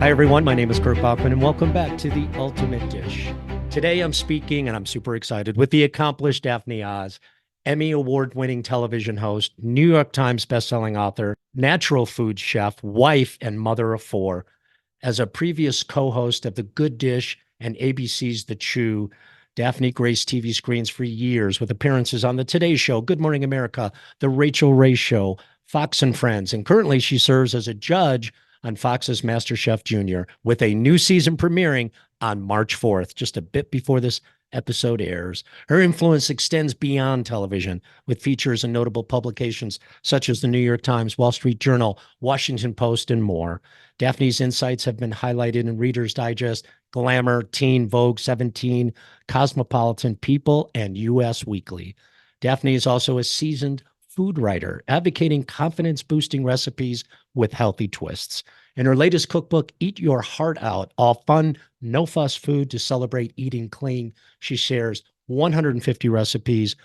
Hi, everyone. My name is Kurt Bachman, and welcome back to The Ultimate Dish. Today, I'm speaking, and I'm super excited, with the accomplished Daphne Oz, Emmy Award-winning television host, New York Times-bestselling author, natural food chef, wife, and mother of four. As a previous co-host of The Good Dish and ABC's The Chew, Daphne graced TV screens for years with appearances on The Today Show, Good Morning America, The Rachel Ray Show, Fox and Friends, and currently she serves as a judge on Fox's MasterChef Junior, with a new season premiering on March 4th, just a bit before this episode airs. Her influence extends beyond television, with features in notable publications such as the New York Times, Wall Street Journal, Washington Post, and more. Daphne's insights have been highlighted in Reader's Digest, Glamour, Teen, Vogue, 17, Cosmopolitan, People, and US Weekly. Daphne is also a seasoned food writer, advocating confidence-boosting recipes with healthy twists. In her latest cookbook, Eat Your Heart Out, all fun, no-fuss food to celebrate eating clean, she shares 150 recipes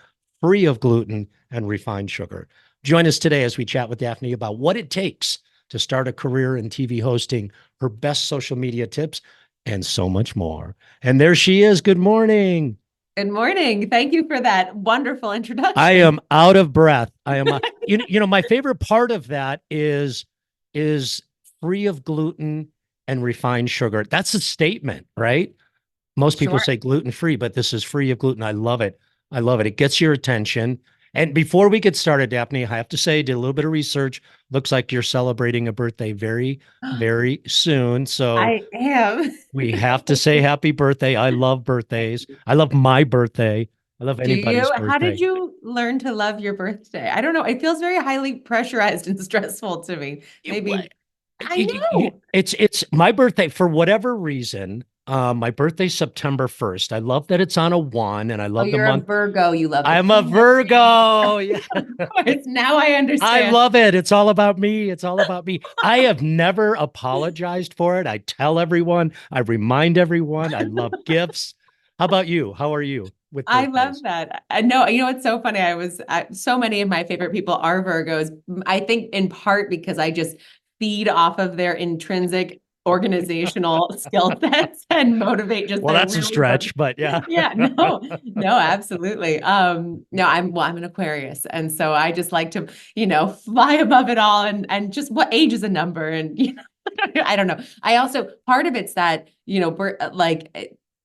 free of gluten and refined sugar. Join us today as we chat with Daphne about what it takes to start a career in TV hosting, her best social media tips, and so much more. And there she is. Good morning. Good morning. Thank you for that wonderful I introduction. am out of breath. I am, my favorite part of that is free of gluten and refined sugar. That's a statement, right? Most people Sure. say gluten free, but this is free of gluten. I love it. I love it. It gets your attention. And before we get started, Daphne, I have to say, did a little bit of research. Looks like you're celebrating a birthday very, very soon. So I am. we have to say happy birthday. I love birthdays. I love my birthday. I love Do anybody's you? How did birthday. you learn to love your birthday? I don't know. It feels very highly pressurized and stressful to me. It, Maybe I know. it's my birthday for whatever reason. My birthday's September 1st. I love that it's on a one, and I Oh, love the you're a month. Virgo. You love the I'm a chaos. Virgo. Yeah. Of course. Now I I understand. love it. It's all about me. It's all about me. I have never apologized for it. I tell everyone, I remind everyone, I love gifts. How about you? How are you with I love birthdays? that. I know, it's so funny. So many of my favorite people are Virgos. I think in part because I just feed off of their intrinsic organizational skill sets and motivate just Well, their that's a really good. stretch, but yeah. Yeah, no, absolutely. No, I'm an Aquarius. And so I just like to, fly above it all and just what age is a number and, I don't know. I also, part of it's that,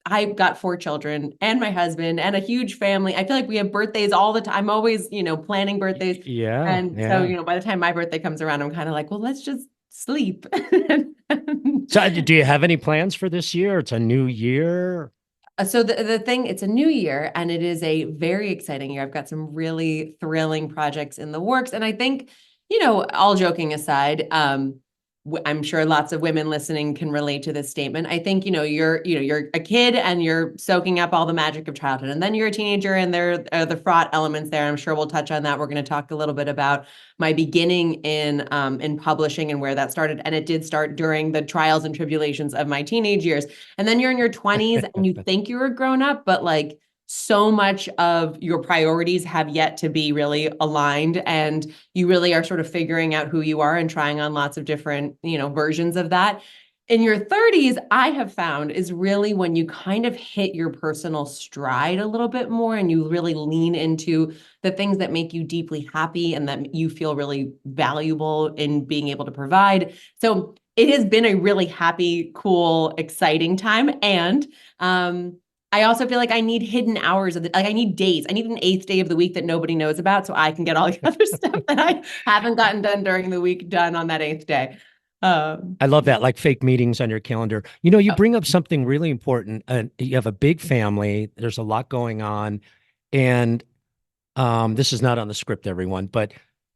I've got four children and my husband and a huge family. I feel like we have birthdays all the time. I'm always, planning birthdays. Yeah, And so, yeah. by the time my birthday comes around, I'm kind of like, well, let's just sleep. So, do you have any plans for this year? It's a new year. So the thing, it's a new year and it is a very exciting year. I've got some really thrilling projects in the works. And I think, all joking aside, I'm sure lots of women listening can relate to this statement. I think, you're a kid and you're soaking up all the magic of childhood. And then you're a teenager and there are the fraught elements there. I'm sure we'll touch on that. We're going to talk a little bit about my beginning in publishing and where that started. And it did start during the trials and tribulations of my teenage years. And then you're in your 20s and you think you're a grown up, but like so much of your priorities have yet to be really aligned and you really are sort of figuring out who you are and trying on lots of different, versions of that. In your 30s, I have found is really when you kind of hit your personal stride a little bit more and you really lean into the things that make you deeply happy and that you feel really valuable in being able to provide. So it has been a really happy, cool, exciting time. And I also feel like I need hidden hours like I need days. I need an eighth day of the week that nobody knows about so I can get all the other stuff that I haven't gotten done during the week done on that eighth day. Um, I love that, like fake meetings on your calendar. You bring up something really important. You have a big family. There's a lot going on, and this is not on the script, everyone, but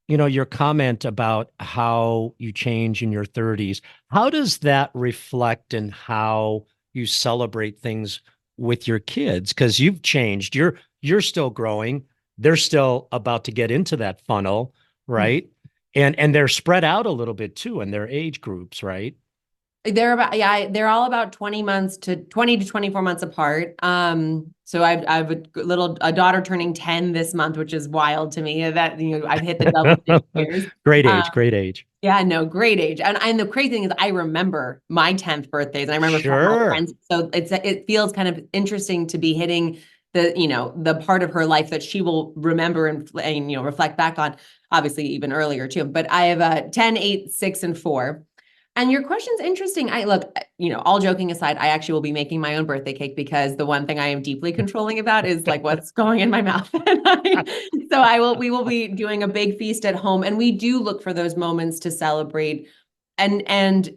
your comment about how you change in your 30s, how does that reflect in how you celebrate things with your kids? Because you've changed. You're still growing. They're still about to get into that funnel, right? And they're spread out a little bit too in their age groups, right? They're all about 20 to 24 months apart. So I've a daughter turning 10 this month, which is wild to me that, I've hit the double digit years. Great Um, age, great age. yeah, no, great age. And the crazy thing is I remember my 10th birthdays and I remember my Sure. friends. So it feels kind of interesting to be hitting the part of her life that she will remember and reflect back on, obviously even earlier too. But I have 10, 8, 6, and 4. And your question's interesting. I look, all joking aside, I actually will be making my own birthday cake because the one thing I am deeply controlling about is like what's going in my mouth. We will be doing a big feast at home, and we do look for those moments to celebrate. And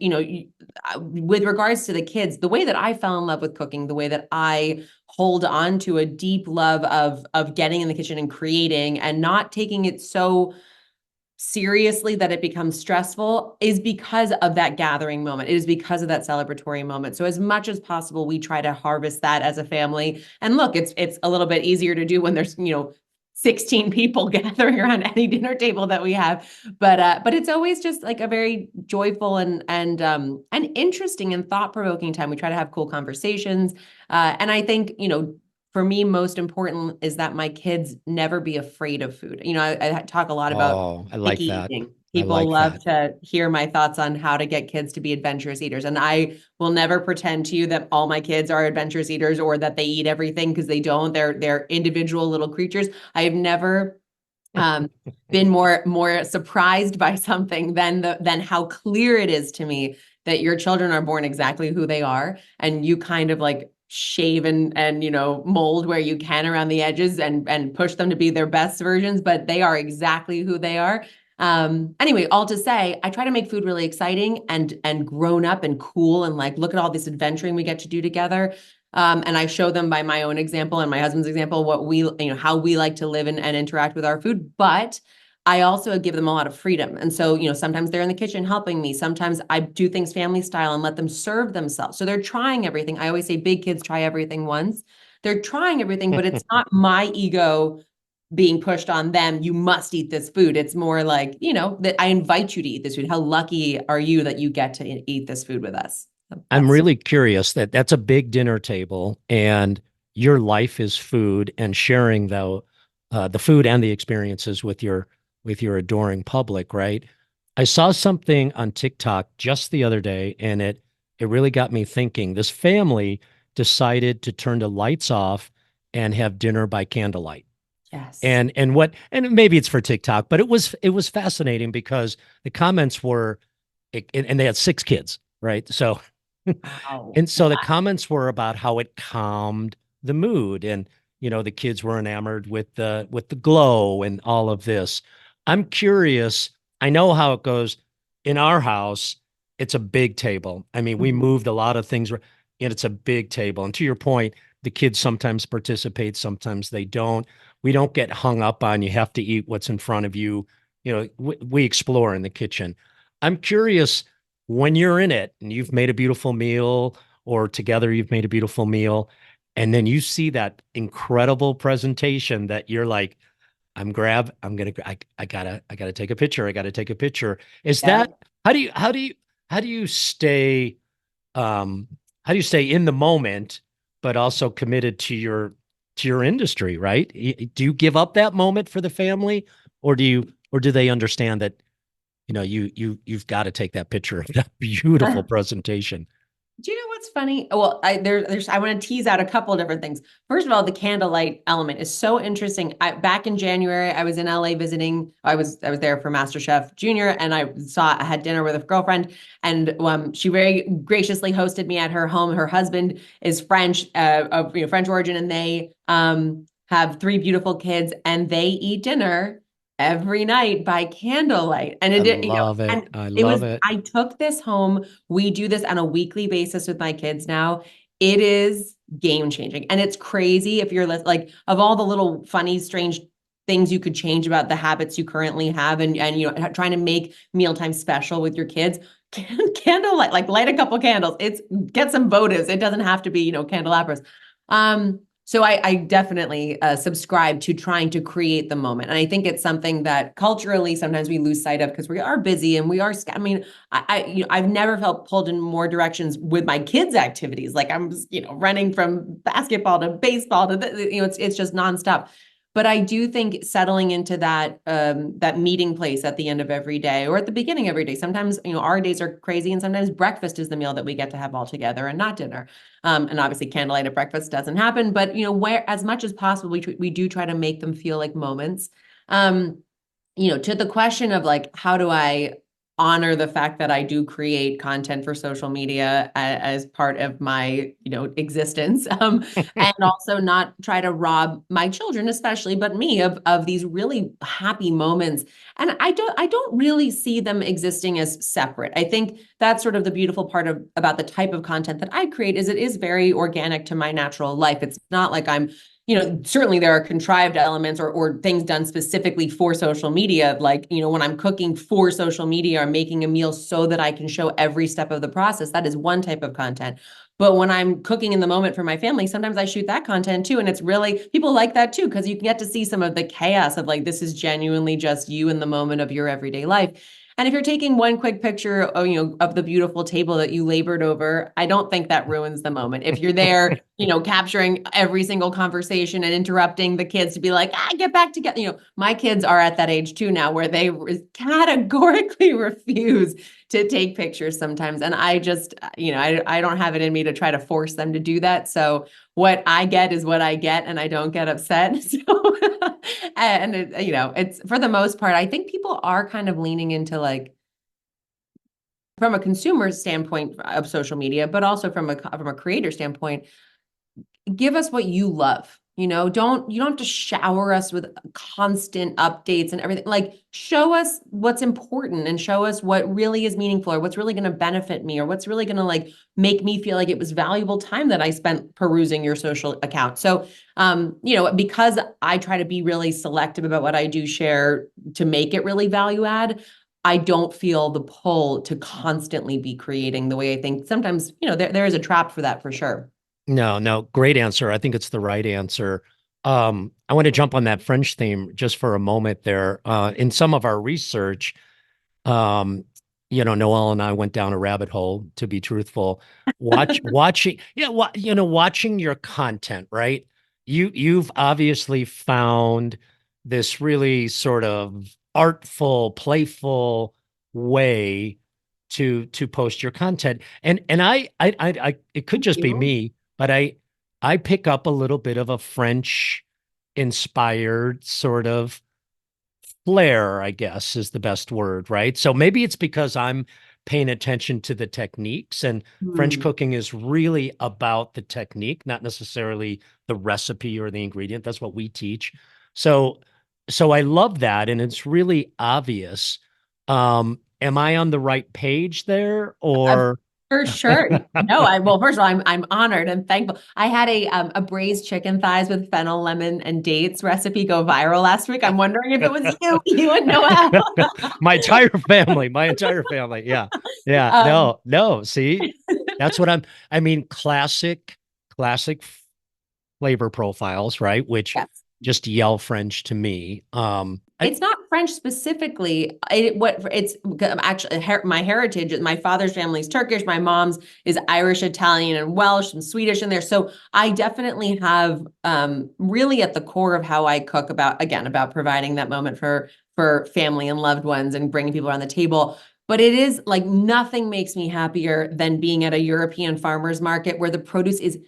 with regards to the kids, the way that I fell in love with cooking, the way that I hold on to a deep love of getting in the kitchen and creating and not taking it so seriously that it becomes stressful is because of that gathering moment. It is because of that celebratory moment. So as much as possible, we try to harvest that as a family. And look, it's a little bit easier to do when there's, 16 people gathering around any dinner table that we have. But it's always just like a very joyful and interesting and thought-provoking time. We try to have cool conversations. And I think, for me, most important is that my kids never be afraid of food. I talk a lot about Oh, I like picky that. eating. I People like love that. to hear my thoughts on how to get kids to be adventurous eaters. And I will never pretend to you that all my kids are adventurous eaters or that they eat everything, because they don't. They're individual little creatures. I have never been more surprised by something than how clear it is to me that your children are born exactly who they are, and you kind of like shave and mold where you can around the edges and push them to be their best versions, but they are exactly who they are. Anyway, all to say, I try to make food really exciting and grown up and cool, and like, look at all this adventuring we get to do together. And I show them by my own example and my husband's example how we like to live and interact with our food. But I also give them a lot of freedom. And so, sometimes they're in the kitchen helping me. Sometimes I do things family style and let them serve themselves. So they're trying everything. I always say big kids try everything once. They're trying everything, but it's not my ego being pushed on them. You must eat this food. It's more like, that I invite you to eat this food. How lucky are you that you get to eat this food with us? So I'm really curious that's a big dinner table and your life is food and sharing the food and the experiences with your adoring public, right? I saw something on TikTok just the other day and it really got me thinking. This family decided to turn the lights off and have dinner by candlelight. yes. And maybe it's for TikTok, but it was fascinating because the comments were and they had 6 kids, right? So Wow. and so the comments were about how it calmed the mood and the kids were enamored with the glow and all of this. I'm curious, I know how it goes in our house. It's a big table. I mean, we Mhm. moved a lot of things and it's a big table. And to your point, the kids sometimes participate, sometimes they don't. We don't get hung up on you have to eat what's in front of you. We explore in the kitchen. I'm curious when you're in it and you've made a beautiful meal or together you've made a beautiful meal and then you see that incredible presentation that you're like I gotta take a picture. I gotta take a picture. Is Yeah. that how do you stay um how do you stay in the moment but also committed to your industry, right? Do you give up that moment for the family or do they understand that you've got to take that picture of that beautiful presentation. Do you know what's funny? Well, I want to tease out a couple of different things. First of all, the candlelight element is so interesting. Back in January, I was in LA visiting. I was there for MasterChef Junior, and I had dinner with a girlfriend, and she very graciously hosted me at her home. Her husband is French, of French origin, and they have 3 beautiful kids, and they eat dinner every night by candlelight. And I it, love it. and I it was love it. I took this home. We do this on a weekly basis with my kids now. It is game changing. And it's crazy if you're like, of all the little funny, strange things you could change about the habits you currently have and trying to make mealtime special with your kids. Candlelight, like light a couple candles. Get some votives. It doesn't have to be, candelabras. So I definitely subscribe to trying to create the moment. And I think it's something that culturally sometimes we lose sight of because we are busy and we are, I mean, I've never felt pulled in more directions with my kids' activities. Like I'm just, running from basketball to baseball to, it's just nonstop. But I do think settling into that meeting place at the end of every day or at the beginning of every day. Sometimes, our days are crazy and sometimes breakfast is the meal that we get to have all together and not dinner. And obviously candlelight at breakfast doesn't happen, but where as much as possible, we do try to make them feel like moments. To the question of like, how do I honor the fact that I do create content for social media as part of my, existence, and also not try to rob my children, especially, but me of these really happy moments. And I don't really see them existing as separate. I think that's sort of the beautiful part about the type of content that I create is it is very organic to my natural life. It's not like I'm certainly there are contrived elements or things done specifically for social media. Like, when I'm cooking for social media or making a meal so that I can show every step of the process, that is one type of content. But when I'm cooking in the moment for my family, sometimes I shoot that content too. And it's really, people like that too, because you can get to see some of the chaos of like, this is genuinely just you in the moment of your everyday life. And if you're taking one quick picture of the beautiful table that you labored over, I don't think that ruins the moment. If you're there, capturing every single conversation and interrupting the kids to be like, get back together. My kids are at that age too now where they categorically refuse to take pictures sometimes. And I just, I don't have it in me to try to force them to do that. So what I get is what I get, and I don't get upset. So, and it's for the most part, I think people are kind of leaning into like, from a consumer standpoint of social media, but also from a creator standpoint, give us what you love. You don't have to shower us with constant updates and everything. Like, show us what's important and show us what really is meaningful or what's really going to benefit me or what's really going to like make me feel like it was valuable time that I spent perusing your social account. So, because I try to be really selective about what I do share to make it really value add, I don't feel the pull to constantly be creating the way I think. Sometimes, there is a trap for that for sure. No, great answer. I think it's the right answer. I want to jump on that French theme just for a moment there. In some of our research, Noel and I went down a rabbit hole, to be truthful, watching your content, right? You've obviously found this really sort of artful, playful way to post your content. And I it could just be me, but I pick up a little bit of a French inspired sort of flair, I guess is the best word, right? So maybe it's because I'm paying attention to the techniques, and French cooking is really about the technique, not necessarily the recipe or the ingredient. That's what we teach. So I love that, and it's really obvious. Am I on the right page there, or? For sure. No, well, first of all, I'm honored and thankful. I had a braised chicken thighs with fennel, lemon, and dates recipe go viral last week. I'm wondering if it was you and Noel. My entire family. Yeah. Yeah. No. See, that's what I mean, classic flavor profiles, right? Which Yes. just yell French to me. It's not French specifically. It's actually my heritage. My father's family is Turkish. My mom's is Irish, Italian, and Welsh and Swedish in there. So I definitely have really at the core of how I cook about providing that moment for family and loved ones and bringing people around the table. But it is like nothing makes me happier than being at a European farmer's market where the produce is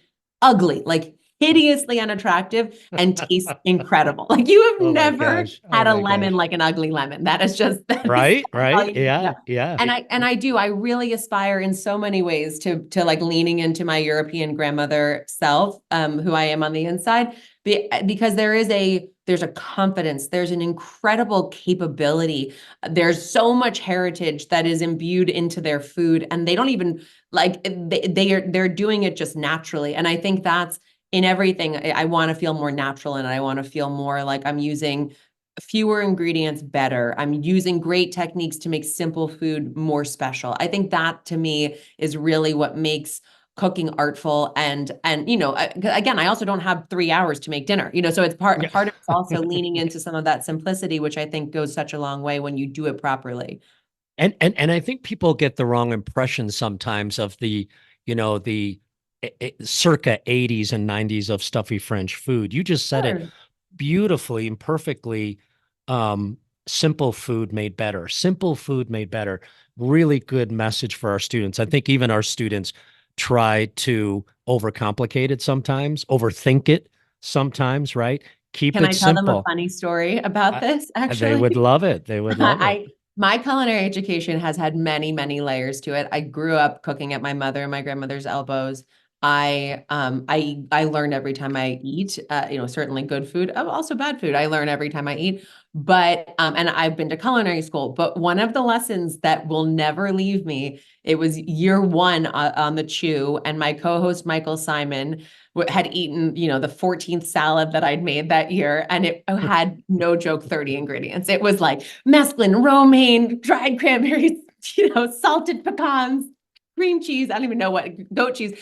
ugly, like hideously unattractive and tastes incredible. Like you have Oh my never gosh. had Oh a my lemon gosh. like an ugly lemon. That is just Right, all right. you need to know. Yeah, yeah. I really aspire in so many ways to like leaning into my European grandmother self, who I am on the inside, because there's a confidence, there's an incredible capability. There's so much heritage that is imbued into their food, and they don't even like they're doing it just naturally. And I think that's in everything. I want to feel more natural, and I want to feel more like I'm using fewer ingredients better. I'm using great techniques to make simple food more special. I think that to me is really what makes cooking artful and again, I also don't have 3 hours to make dinner, so it's part Yeah. of it's also leaning into some of that simplicity, which I think goes such a long way when you do it properly. And I think people get the wrong impression sometimes of the circa 80s and 90s of stuffy French food. You just said it Sure. beautifully and perfectly. Um, Simple food made better. Simple food made better. Really good message for our students. I think even our students try to overcomplicate it sometimes, overthink it sometimes, right? Keep Can it I tell them a simple. funny story about I, this, they would actually? love it. They would love it. I my culinary education has had many, many layers to it. I grew up cooking at my mother and my grandmother's elbows. I learn every time I eat. Certainly good food, also bad food. I learn every time I eat. But and I've been to culinary school. But one of the lessons that will never leave me, it was year one on the Chew, and my co-host Michael Simon had eaten, the 14th salad that I'd made that year. And it had, no joke, 30 ingredients. It was like mesclun, romaine, dried cranberries, salted pecans, cream cheese. I don't even know what, goat cheese.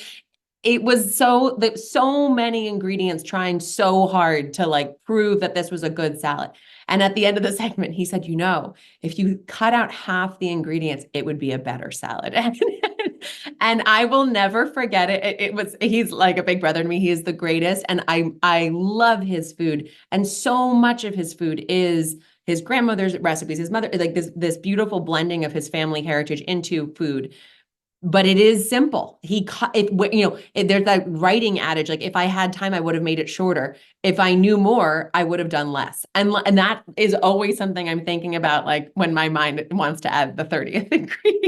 It was so many ingredients, trying so hard to like prove that this was a good salad. And at the end of the segment, he said, if you cut out half the ingredients, it would be a better salad. And I will never forget it. He's like a big brother to me. He is the greatest. And I love his food. And so much of his food is his grandmother's recipes, his mother, like this beautiful blending of his family heritage into food. But it is simple. There's that writing adage, like if I had time, I would have made it shorter. If I knew more, I would have done less. And that is always something I'm thinking about, like when my mind wants to add the 30th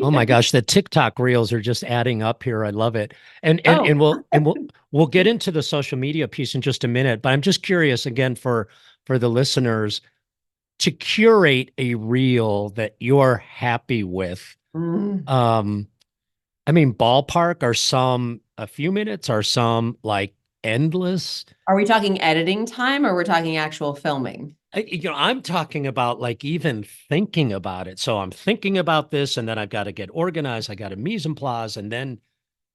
Oh my ingredient. gosh, the TikTok reels are just adding up here. I love it. And and Oh, and we'll get into the social media piece in just a minute, but I'm just curious again for the listeners to curate a reel that you're happy with. mm. Um, I mean, ballpark, are some a few minutes, are some like endless? Are we talking editing time or we're talking actual filming? I'm talking about like even thinking about it. So I'm thinking about this, and then I've got to get organized. I got to mise en place, and then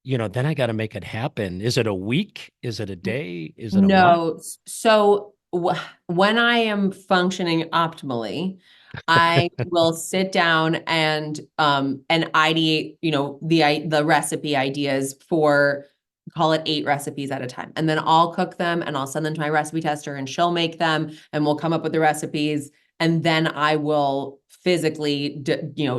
I got to make it happen. Is it a week? Is it a day? Is it a month? No. So when I am functioning optimally, I will sit down and ideate, the recipe ideas for, call it 8 recipes at a time. And then I'll cook them and I'll send them to my recipe tester and she'll make them and we'll come up with the recipes. And then I will physically,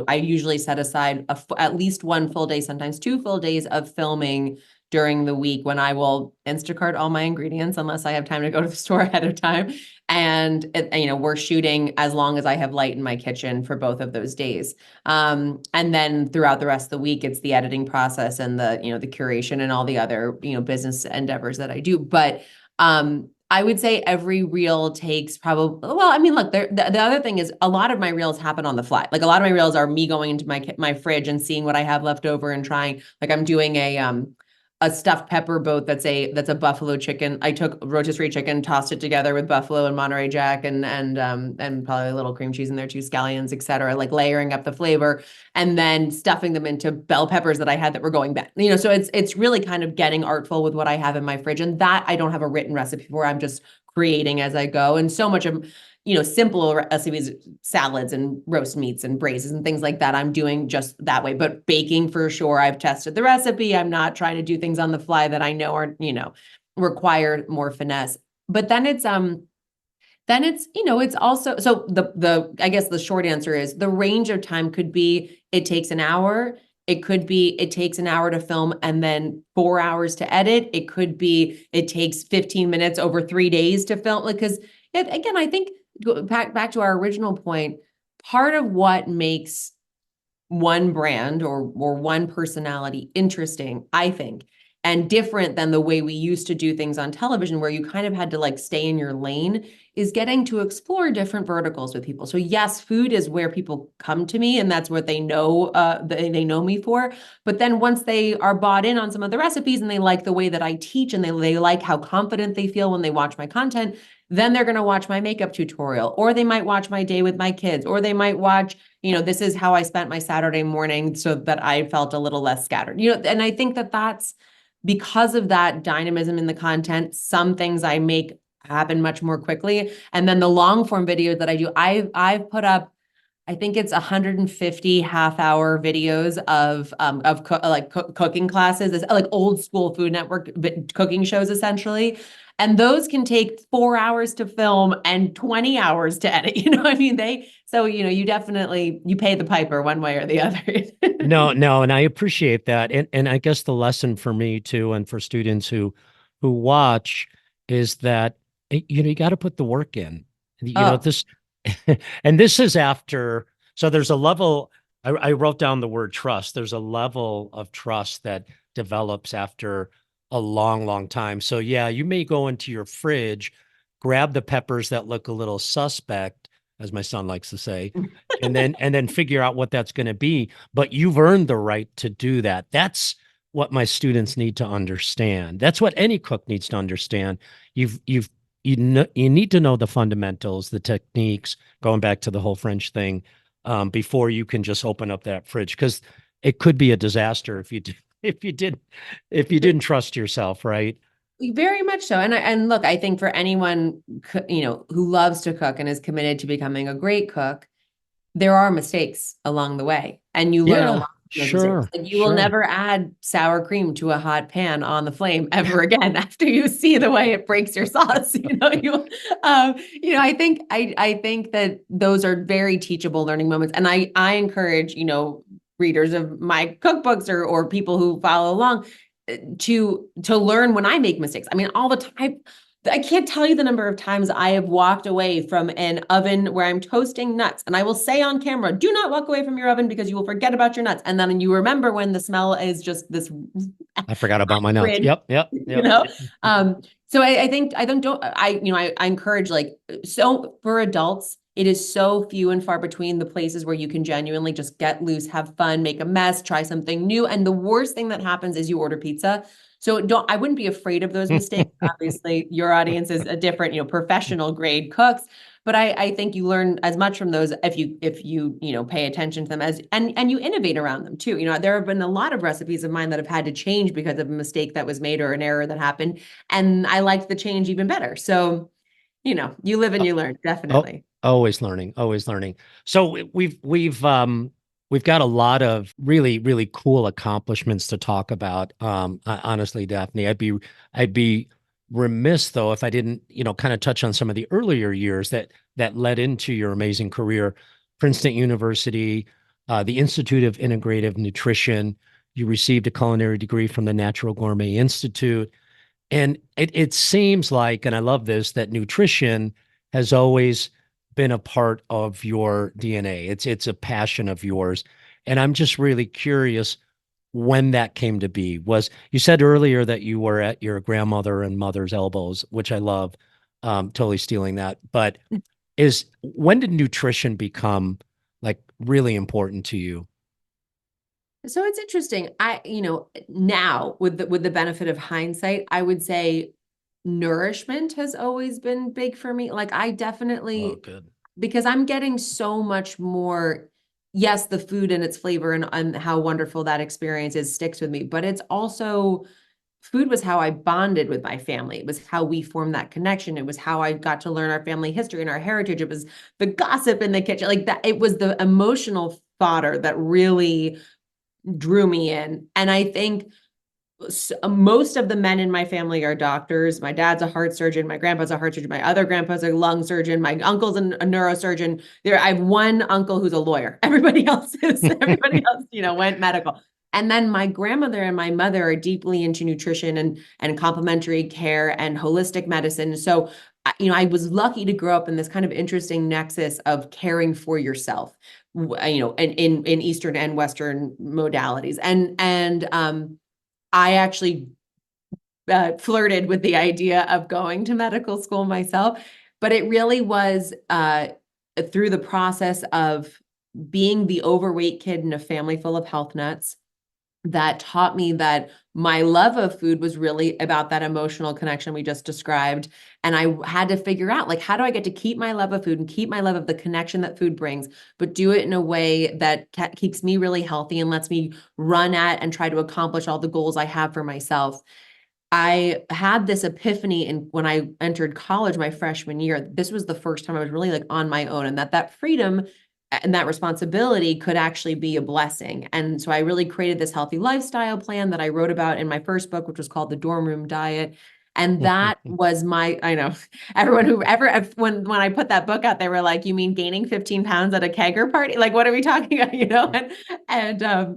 I usually set aside at least one full day, sometimes 2 full days of filming during the week, when I will Instacart all my ingredients unless I have time to go to the store ahead of time. And we're shooting as long as I have light in my kitchen for both of those days. And then throughout the rest of the week, it's the editing process and the curation and all the other, business endeavors that I do. But I would say every reel takes probably, well, I mean, look, the other thing is a lot of my reels happen on the fly. Like a lot of my reels are me going into my fridge and seeing what I have left over and trying, like I'm doing a stuffed pepper boat that's a buffalo chicken. I took rotisserie chicken, tossed it together with buffalo and Monterey Jack and probably a little cream cheese in there too, scallions, etc. Like layering up the flavor and then stuffing them into bell peppers that I had that were going bad. So it's really kind of getting artful with what I have in my fridge, and that I don't have a written recipe for. I'm just creating as I go, and so much of simple recipes, salads and roast meats and braises and things like that, I'm doing just that way. But baking, for sure, I've tested the recipe. I'm not trying to do things on the fly that I know are, require more finesse. But then it's it's also, so the I guess the short answer is the range of time could be it takes an hour. It could be it takes an hour to film and then 4 hours to edit. It could be it takes 15 minutes over 3 days to film. Like, because again, I think back to our original point, part of what makes one brand or one personality interesting, I think, and different than the way we used to do things on television, where you kind of had to like stay in your lane, is getting to explore different verticals with people. So yes, food is where people come to me, and that's what they know they know me for. But then once they are bought in on some of the recipes and they like the way that I teach and they like how confident they feel when they watch my content, then they're going to watch my makeup tutorial, or they might watch my day with my kids, or they might watch, this is how I spent my Saturday morning so that I felt a little less scattered. And I think that because of that dynamism in the content, some things I make happen much more quickly. And then the long form videos that I do, I've put up, I think it's 150 half-hour videos of cooking classes, like old school Food Network cooking shows essentially. And those can take 4 hours to film and 20 hours to edit. You know, I mean, so you definitely you pay the piper one way or the other. No, and I appreciate that. And I guess the lesson for me too, and for students who watch, is that you got to put the work in. Oh, This and this is after, so there's a level, I wrote down the word trust. There's a level of trust that develops after a long, long time. So yeah, you may go into your fridge, grab the peppers that look a little suspect, as my son likes to say, and then figure out what that's going to be. But you've earned the right to do that. That's what my students need to understand. That's what any cook needs to understand. You need to know the fundamentals, the techniques, going back to the whole French thing, before you can just open up that fridge, because it could be a disaster if you did if you didn't trust yourself, right? very much so. And look, I think for anyone, who loves to cook and is committed to becoming a great cook, there are mistakes along the way, and you learn a Yeah, lot from those mistakes. sure, Like you will sure. never add sour cream to a hot pan on the flame ever again after you see the way it breaks your sauce. I think that those are very teachable learning moments, and I encourage readers of my cookbooks or people who follow along to learn when I make mistakes. I mean, all the time. I can't tell you the number of times I have walked away from an oven where I'm toasting nuts, and I will say on camera, do not walk away from your oven because you will forget about your nuts. And then you remember when the smell is just this I forgot about my notes. acrid, Yep, yep, you yep. know? So I think I encourage, like, so for adults, it is so few and far between the places where you can genuinely just get loose, have fun, make a mess, try something new. And the worst thing that happens is you order pizza. So I wouldn't be afraid of those mistakes. Obviously, your audience is a different, professional grade cooks. But I think you learn as much from those if you pay attention to them and you innovate around them too. There have been a lot of recipes of mine that have had to change because of a mistake that was made or an error that happened. And I liked the change even better. So, you live and you learn, Oh, definitely. always learning, always learning. So we've got a lot of really, really cool accomplishments to talk about. Honestly, Daphne, I'd be remiss though if I didn't, kind of touch on some of the earlier years that led into your amazing career. Princeton University, the Institute of Integrative Nutrition. You received a culinary degree from the Natural Gourmet Institute. And it seems like, and I love this, that nutrition has always been a part of your DNA. It's a passion of yours. And I'm just really curious when that came to be. You said earlier that you were at your grandmother and mother's elbows, which I love, totally stealing that. But when did nutrition become like really important to you? So it's interesting. Now with the benefit of hindsight, I would say nourishment has always been big for me. Like I Oh, definitely, good. because I'm getting so much more, yes, the food and its flavor and how wonderful that experience is sticks with me, but it's also food was how I bonded with my family. It was how we formed that connection. It was how I got to learn our family history and our heritage. It was the gossip in the kitchen, like that. It was the emotional fodder that really drew me in. And I think most of the men in my family are doctors. My dad's a heart surgeon. My grandpa's a heart surgeon. My other grandpa's a lung surgeon. My uncle's a neurosurgeon. I have one uncle who's a lawyer. Everybody else, went medical. And then my grandmother and my mother are deeply into nutrition and complementary care and holistic medicine. So, I was lucky to grow up in this kind of interesting nexus of caring for yourself, in Eastern and Western modalities. And I actually flirted with the idea of going to medical school myself, but it really was through the process of being the overweight kid in a family full of health nuts, that taught me that my love of food was really about that emotional connection we just described. And I had to figure out, like, how do I get to keep my love of food and keep my love of the connection that food brings, but do it in a way that keeps me really healthy and lets me run at and try to accomplish all the goals I have for myself. I had this epiphany when I entered college my freshman year. This was the first time I was really like on my own, and that freedom and that responsibility could actually be a blessing. And so I really created this healthy lifestyle plan that I wrote about in my first book, which was called The Dorm Room Diet. And that was I know everyone who ever, when I put that book out, they were like, you mean gaining 15 pounds at a kegger party? Like, what are we talking about?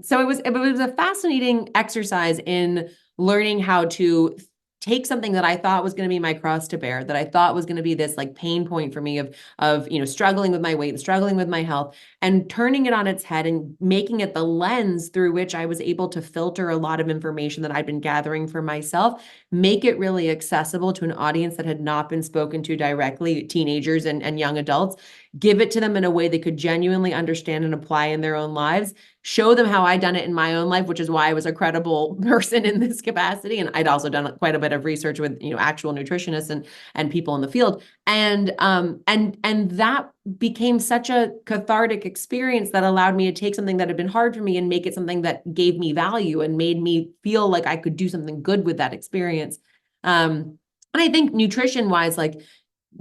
So it was a fascinating exercise in learning how to take something that I thought was going to be my cross to bear, that I thought was going to be this like pain point for me of struggling with my weight and struggling with my health, and turning it on its head and making it the lens through which I was able to filter a lot of information that I'd been gathering for myself, make it really accessible to an audience that had not been spoken to directly, teenagers and young adults, give it to them in a way they could genuinely understand and apply in their own lives, show them how I'd done it in my own life, which is why I was a credible person in this capacity. And I'd also done quite a bit of research with, actual nutritionists and people in the field. And that became such a cathartic experience that allowed me to take something that had been hard for me and make it something that gave me value and made me feel like I could do something good with that experience. And I think nutrition wise, like,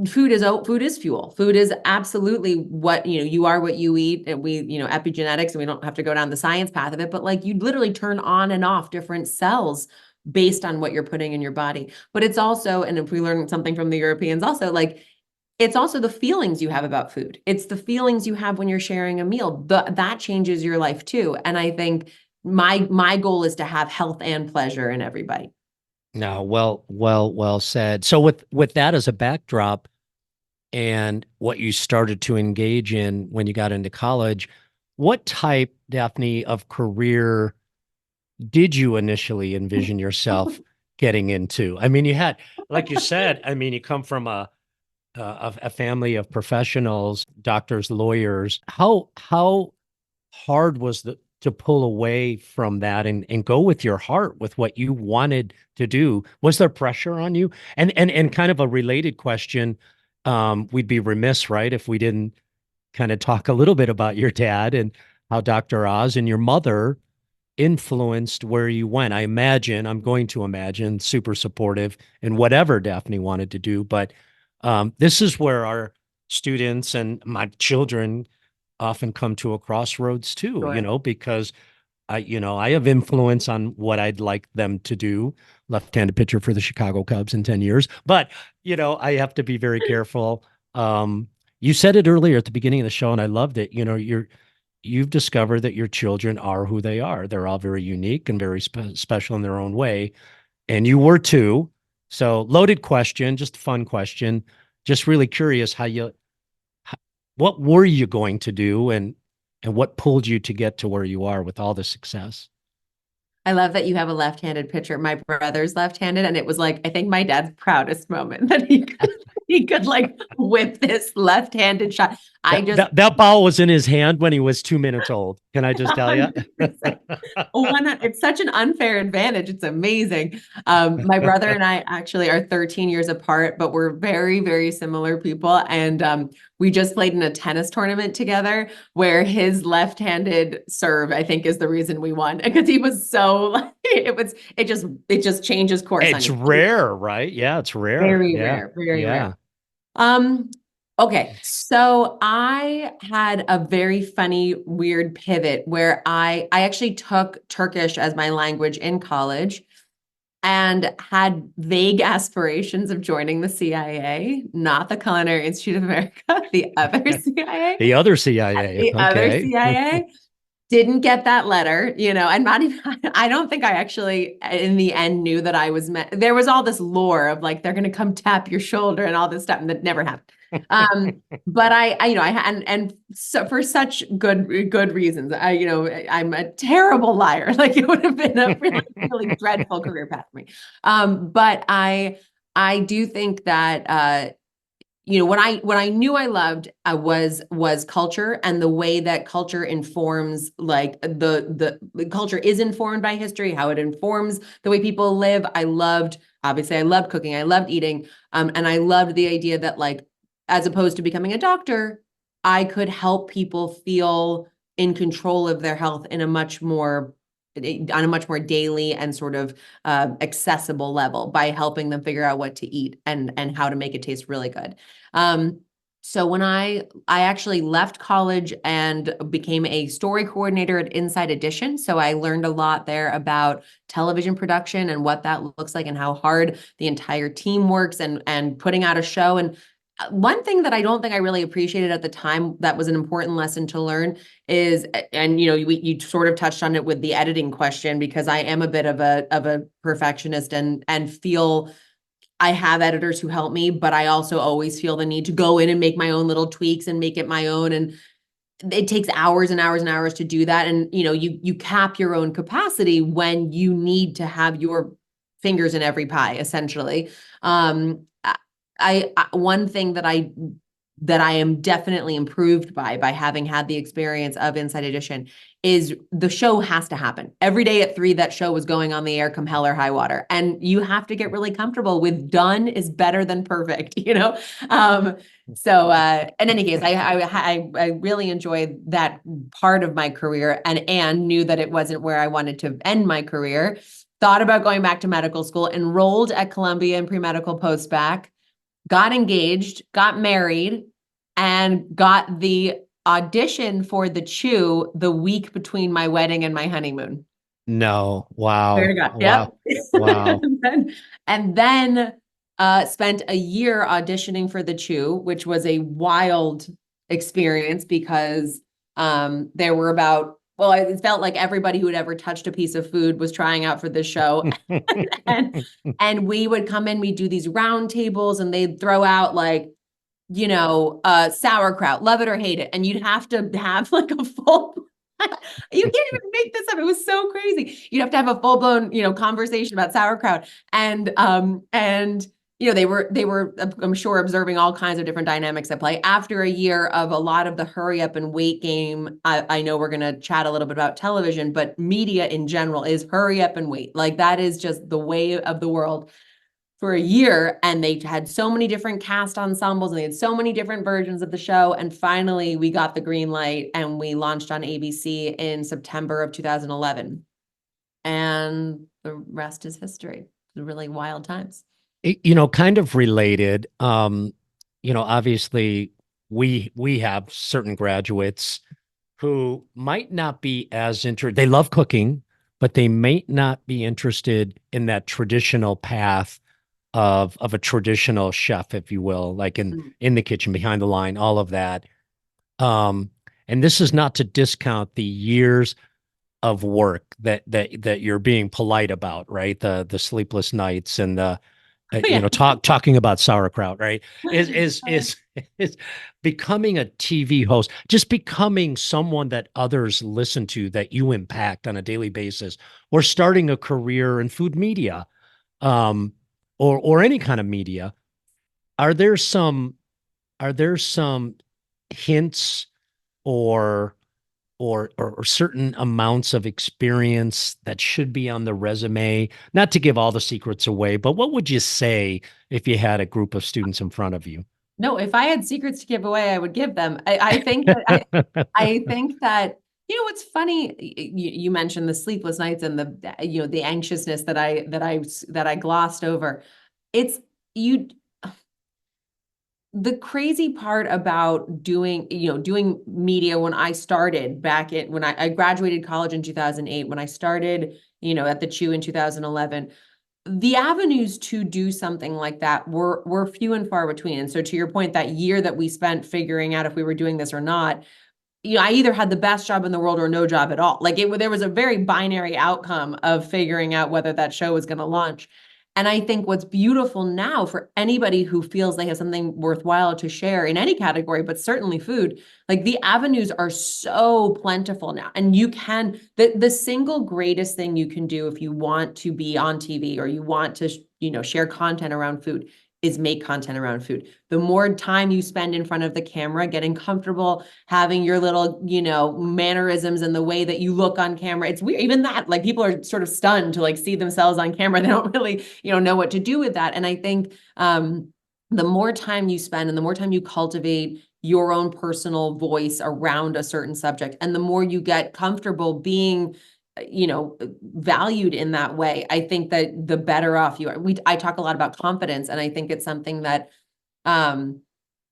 food is fuel. Food is absolutely what, you are what you eat. And we, epigenetics, and we don't have to go down the science path of it, but like you literally turn on and off different cells based on what you're putting in your body. But it's also, and if we learn something from the Europeans also, like, it's also the feelings you have about food. It's the feelings you have when you're sharing a meal. That changes your life too. And I think my goal is to have health and pleasure in everybody. No, well said. So with that as a backdrop and what you started to engage in when you got into college, what type, Daphne, of career did you initially envision yourself getting into? I mean, you had, like you said, I mean, you come from a family of professionals, doctors, lawyers. How hard was the to pull away from that and go with your heart with what you wanted to do? Was there pressure on you? And kind of a related question, we'd be remiss, right, if we didn't kind of talk a little bit about your dad and how Dr. Oz and your mother influenced where you went. I'm going to imagine, super supportive in whatever Daphne wanted to do. But this is where our students and my children often come to a crossroads too, Sure. because I have influence on what I'd like them to do. Left-handed pitcher for the Chicago Cubs in 10 years. But, I have to be very careful. You said it earlier at the beginning of the show, and I loved it. You've discovered that your children are who they are. They're all very unique and very special in their own way. And you were too. So loaded question, just a fun question. Just really curious what were you going to do and what pulled you to get to where you are with all the success? I love that you have a left-handed pitcher. My brother's left-handed, and it was like, I think my dad's proudest moment that he could like whip this left-handed shot. That ball was in his hand when he was 2 minutes old. Can I just tell you? 100%. It's such an unfair advantage. It's amazing. My brother and I actually are 13 years apart, but we're very, very similar people. And we just played in a tennis tournament together where his left-handed serve, I think, is the reason we won, because he was it just changes course on It's you. rare, right? Yeah, it's rare. Very Yeah. rare, very Yeah. rare. Okay, so I had a very funny, weird pivot where I actually took Turkish as my language in college and had vague aspirations of joining the CIA, not the Culinary Institute of America, the other CIA. The other CIA. The other Okay. CIA. Didn't get that letter, and not even, I don't think I actually in the end knew that I was meant. There was all this lore of like, they're going to come tap your shoulder and all this stuff, and that never happened. But and so for such good reasons, I'm a terrible liar. Like, it would have been a really, really dreadful career path for me. But I do think that, what I knew I loved was culture, and the way that culture informs, like the culture is informed by history, how it informs the way people live. Obviously I loved cooking, I loved eating, and I loved the idea that, like, as opposed to becoming a doctor, I could help people feel in control of their health in a much more on a much more daily and sort of accessible level, by helping them figure out what to eat and how to make it taste really good. So when I actually left college and became a story coordinator at Inside Edition, so I learned a lot there about television production and what that looks like and how hard the entire team works and putting out a show. And one thing that I don't think I really appreciated at the time, that was an important lesson to learn, is, and you sort of touched on it with the editing question, because I am a bit of a perfectionist and feel I have editors who help me, but I also always feel the need to go in and make my own little tweaks and make it my own. And it takes hours and hours and hours to do that. And you cap your own capacity when you need to have your fingers in every pie, essentially. One thing that I am definitely improved by having had the experience of Inside Edition is the show has to happen. Every day at 3, that show was going on the air, come hell or high water. And you have to get really comfortable with done is better than perfect, So in any case, I really enjoyed that part of my career, and knew that it wasn't where I wanted to end my career. Thought about going back to medical school, enrolled at Columbia in pre-medical post-bac, got engaged, got married, and got the audition for the Chew the week between my wedding and my honeymoon. No. Swear to Wow. God. Wow. Yep. Wow. And then spent a year auditioning for the Chew, which was a wild experience, because there were it felt like everybody who had ever touched a piece of food was trying out for this show. and we would come in, we'd do these round tables, and they'd throw out, like, sauerkraut, love it or hate it. And you'd have to have like a full, you can't even make this up. It was so crazy. You'd have to have a full blown, conversation about sauerkraut. And they were, I'm sure, observing all kinds of different dynamics at play. After a year of a lot of the hurry up and wait game, I know we're going to chat a little bit about television, but media in general is hurry up and wait. Like, that is just the way of the world. For a year, and they had so many different cast ensembles, and they had so many different versions of the show. And finally we got the green light, and we launched on ABC in September of 2011. And the rest is history. Really wild times. Kind of related. Obviously we have certain graduates who might not be as interested. They love cooking, but they may not be interested in that traditional path of a traditional chef, if you will, like in the kitchen, behind the line, all of that. And this is not to discount the years of work that you're being polite about, right? The sleepless nights and the Yeah. talking about sauerkraut, right? Is becoming a TV host, just becoming someone that others listen to, that you impact on a daily basis, or starting a career in food media. Or any kind of media. Are there some hints or certain amounts of experience that should be on the resume? Not to give all the secrets away, but what would you say if you had a group of students in front of you? No, if I had secrets to give away, I would give them. I think that I think that, what's funny, you mentioned the sleepless nights and the anxiousness that I glossed over. It's you. The crazy part about doing media, when I started when I graduated college in 2008, when I started, at the Chew in 2011, the avenues to do something like that were few and far between. And so, to your point, that year that we spent figuring out if we were doing this or not, I either had the best job in the world or no job at all. Like, there was a very binary outcome of figuring out whether that show was going to launch. And I think what's beautiful now, for anybody who feels they have something worthwhile to share in any category, but certainly food, like, the avenues are so plentiful now. And the single greatest thing you can do if you want to be on TV, or you want to, share content around food, is make content around food. The more time you spend in front of the camera, getting comfortable, having your little, mannerisms and the way that you look on camera. It's weird. Even that, like, people are sort of stunned to like see themselves on camera. They don't really, know what to do with that. And I think the more time you spend and the more time you cultivate your own personal voice around a certain subject, and the more you get comfortable being valued in that way, I think that the better off you are. I talk a lot about confidence, and I think it's something that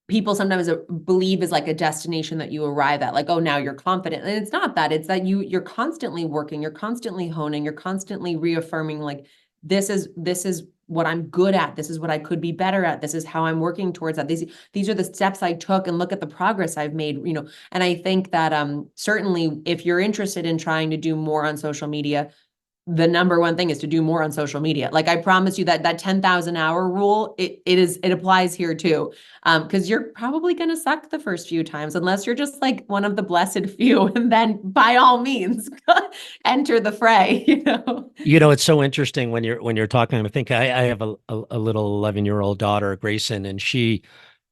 people sometimes believe is like a destination that you arrive at, like, oh, now you're confident. And it's not that. It's that you're constantly working, you're constantly honing, you're constantly reaffirming, like, this is what I'm good at. This is what I could be better at. This is how I'm working towards that. These are the steps I took, and look at the progress I've made, And I think that certainly if you're interested in trying to do more on social media, the number one thing is to do more on social media. Like, I promise you that 10,000 hour rule, it applies here too. Because you're probably going to suck the first few times, unless you're just like one of the blessed few. And then by all means, enter the fray, It's so interesting when you're talking. I think I have a little 11-year-old daughter, Grayson, and she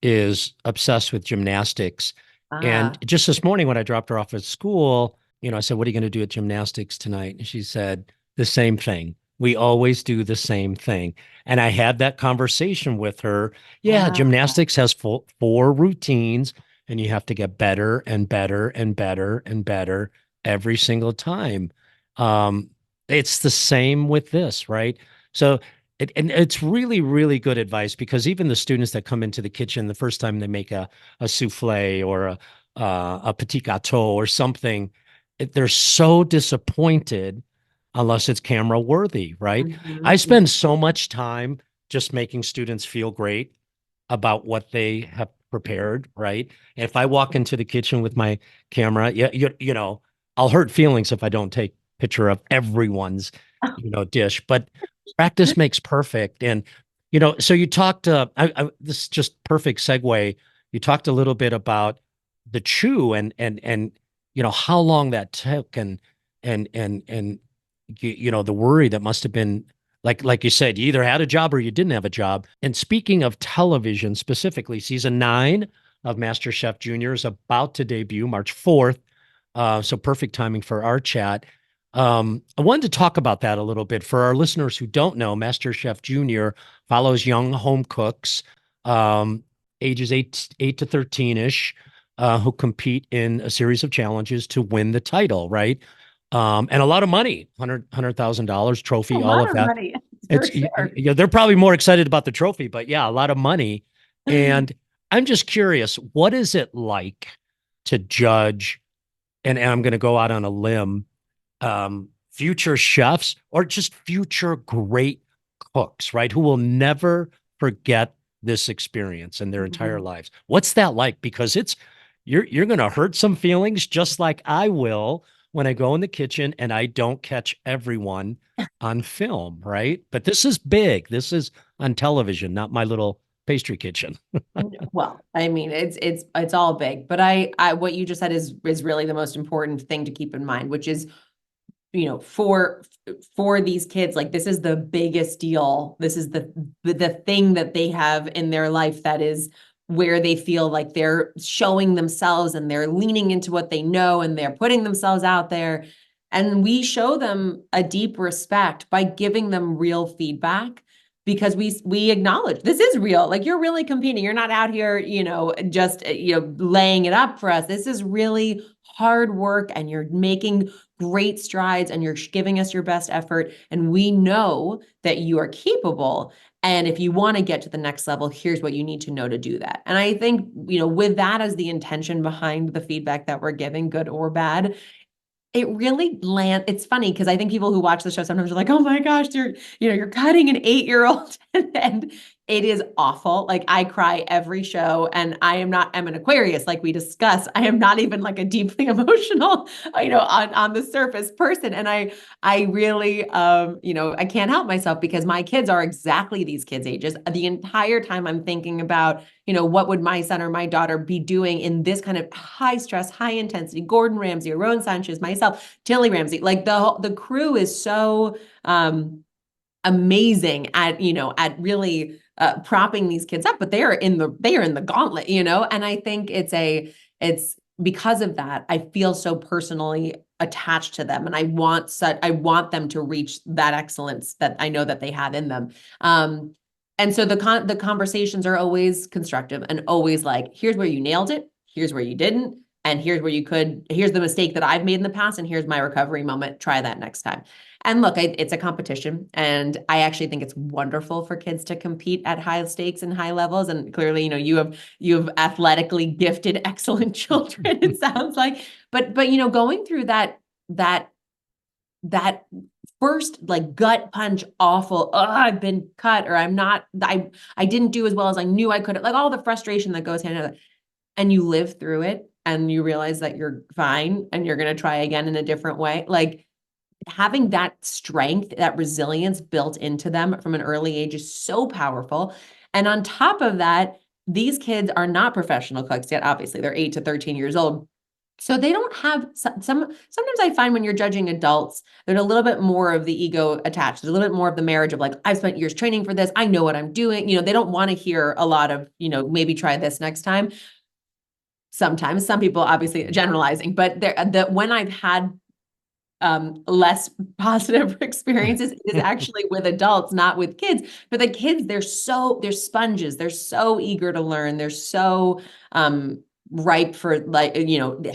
is obsessed with gymnastics. And Ah, just this morning when I dropped her off at school, I said, "What are you going to do at gymnastics tonight?" And she said, "The same thing. We always do the same thing." And I had that conversation with her. Yeah, yeah. gymnastics has four routines, and you have to get better and better and better and better every single time. Um, it's the same with this, right? So and it's really, really good advice, because even the students that come into the kitchen the first time they make a souffle or a petit gâteau or something, they're so disappointed unless it's camera worthy, right? I Mhm, spend so much time just making students feel great about what they have prepared, right? And if I walk into the kitchen with my camera, yeah, I'll hurt feelings if I don't take picture of everyone's, dish. But practice makes perfect. And so you talked. This is just perfect segue. You talked a little bit about the chew and how long that took, and the worry that must have been, like you said, you either had a job or you didn't have a job. And speaking of television specifically, season 9 of MasterChef Junior is about to debut March 4th. So perfect timing for our chat. I wanted to talk about that a little bit for our listeners who don't know. MasterChef Junior follows young home cooks, um, ages 8 to 13-ish, who compete in a series of challenges to win the title, right? And a lot of money, $100,000 a trophy, all lot of of that. money, for It's sure. they're probably more excited about the trophy, but yeah, a lot of money. And I'm just curious, what is it like to judge? And I'm going to go out on a limb, future chefs or just future great cooks, right? Who will never forget this experience in their entire Mhm. lives. What's that like? Because you're going to hurt some feelings, just like I will when I go in the kitchen and I don't catch everyone on film, right? But this is big. This is on television, not my little pastry kitchen. Well, I mean, it's all big, but what you just said is really the most important thing to keep in mind, which is, for these kids, like, this is the biggest deal. This is the thing that they have in their life, that is where they feel like they're showing themselves, and they're leaning into what they know, and they're putting themselves out there. And we show them a deep respect by giving them real feedback, because we acknowledge this is real. Like, you're really competing. You're not out here, just laying it up for us. This is really hard work, and you're making great strides, and you're giving us your best effort, and we know that you are capable. And if you want to get to the next level, here's what you need to know to do that. And I think, with that as the intention behind the feedback that we're giving, good or bad, it really it's funny, because I think people who watch the show sometimes are like, "Oh my gosh, you're cutting an 8-year-old," and it is awful. Like, I cry every show, and I'm an Aquarius, like we discussed. I am not even like a deeply emotional, on the surface person. And I really, I can't help myself, because my kids are exactly these kids' ages. The entire time I'm thinking about, what would my son or my daughter be doing in this kind of high stress, high intensity? Gordon Ramsay, Aaron Sanchez, myself, Tilly Ramsay, like the crew is so amazing at, at really propping these kids up, but they are in the gauntlet, you know? And I think it's because of that, I feel so personally attached to them. And I want them to reach that excellence that I know that they have in them. And so the conversations are always constructive and always like, here's where you nailed it, here's where you didn't, and here's the mistake that I've made in the past, and here's my recovery moment. Try that next time. And look, it's a competition, and I actually think it's wonderful for kids to compete at high stakes and high levels. And clearly, you have athletically gifted, excellent children. It sounds like, but going through that first like gut punch, awful, I've been cut, or I didn't do as well as I knew I could, like all the frustration that goes hand in hand, and you live through it and you realize that you're fine and you're going to try again in a different way. Like having that strength, that resilience built into them from an early age is so powerful. And on top of that, these kids are not professional cooks yet. Obviously, they're 8 to 13 years old. So they don't have sometimes I find when you're judging adults, there's a little bit more of the ego attached. There's a little bit more of the marriage of like, I've spent years training for this. I know what I'm doing. They don't want to hear a lot of, maybe try this next time. Sometimes some people, obviously generalizing, but when I've had less positive experiences is actually with adults, not with kids. But the kids, they're sponges. They're so eager to learn. They're so ripe for like,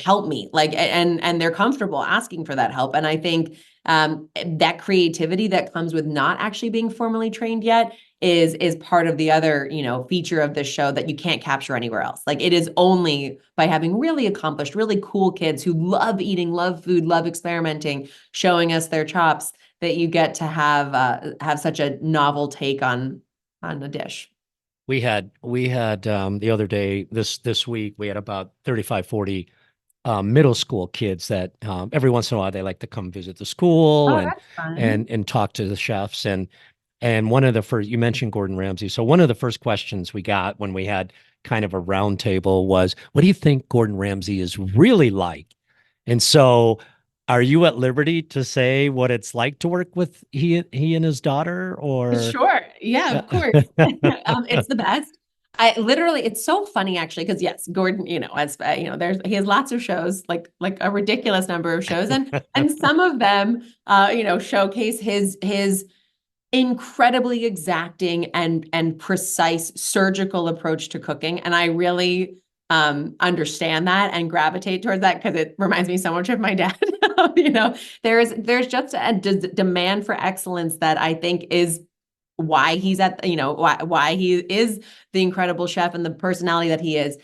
help me, like, and they're comfortable asking for that help. And I think that creativity that comes with not actually being formally trained yet is part of the other, feature of this show that you can't capture anywhere else. Like it is only by having really accomplished, really cool kids who love eating, love food, love experimenting, showing us their chops, that you get to have such a novel take on a dish. We had the other day, this week, we had about 35, 40 middle school kids that every once in a while they like to come visit the school and talk to the chefs. And one of the first, you mentioned Gordon Ramsay. So one of the first questions we got when we had kind of a round table was, what do you think Gordon Ramsay is really like? And so are you at liberty to say what it's like to work with he and his daughter, or? Sure. Yeah, of course. It's the best. It's so funny actually, because yes, Gordon, as he has lots of shows, like a ridiculous number of shows, and some of them, showcase his incredibly exacting and precise surgical approach to cooking. And I really understand that and gravitate towards that because it reminds me so much of my dad. There's just a demand for excellence that I think is why he's why he is the incredible chef and the personality that he is.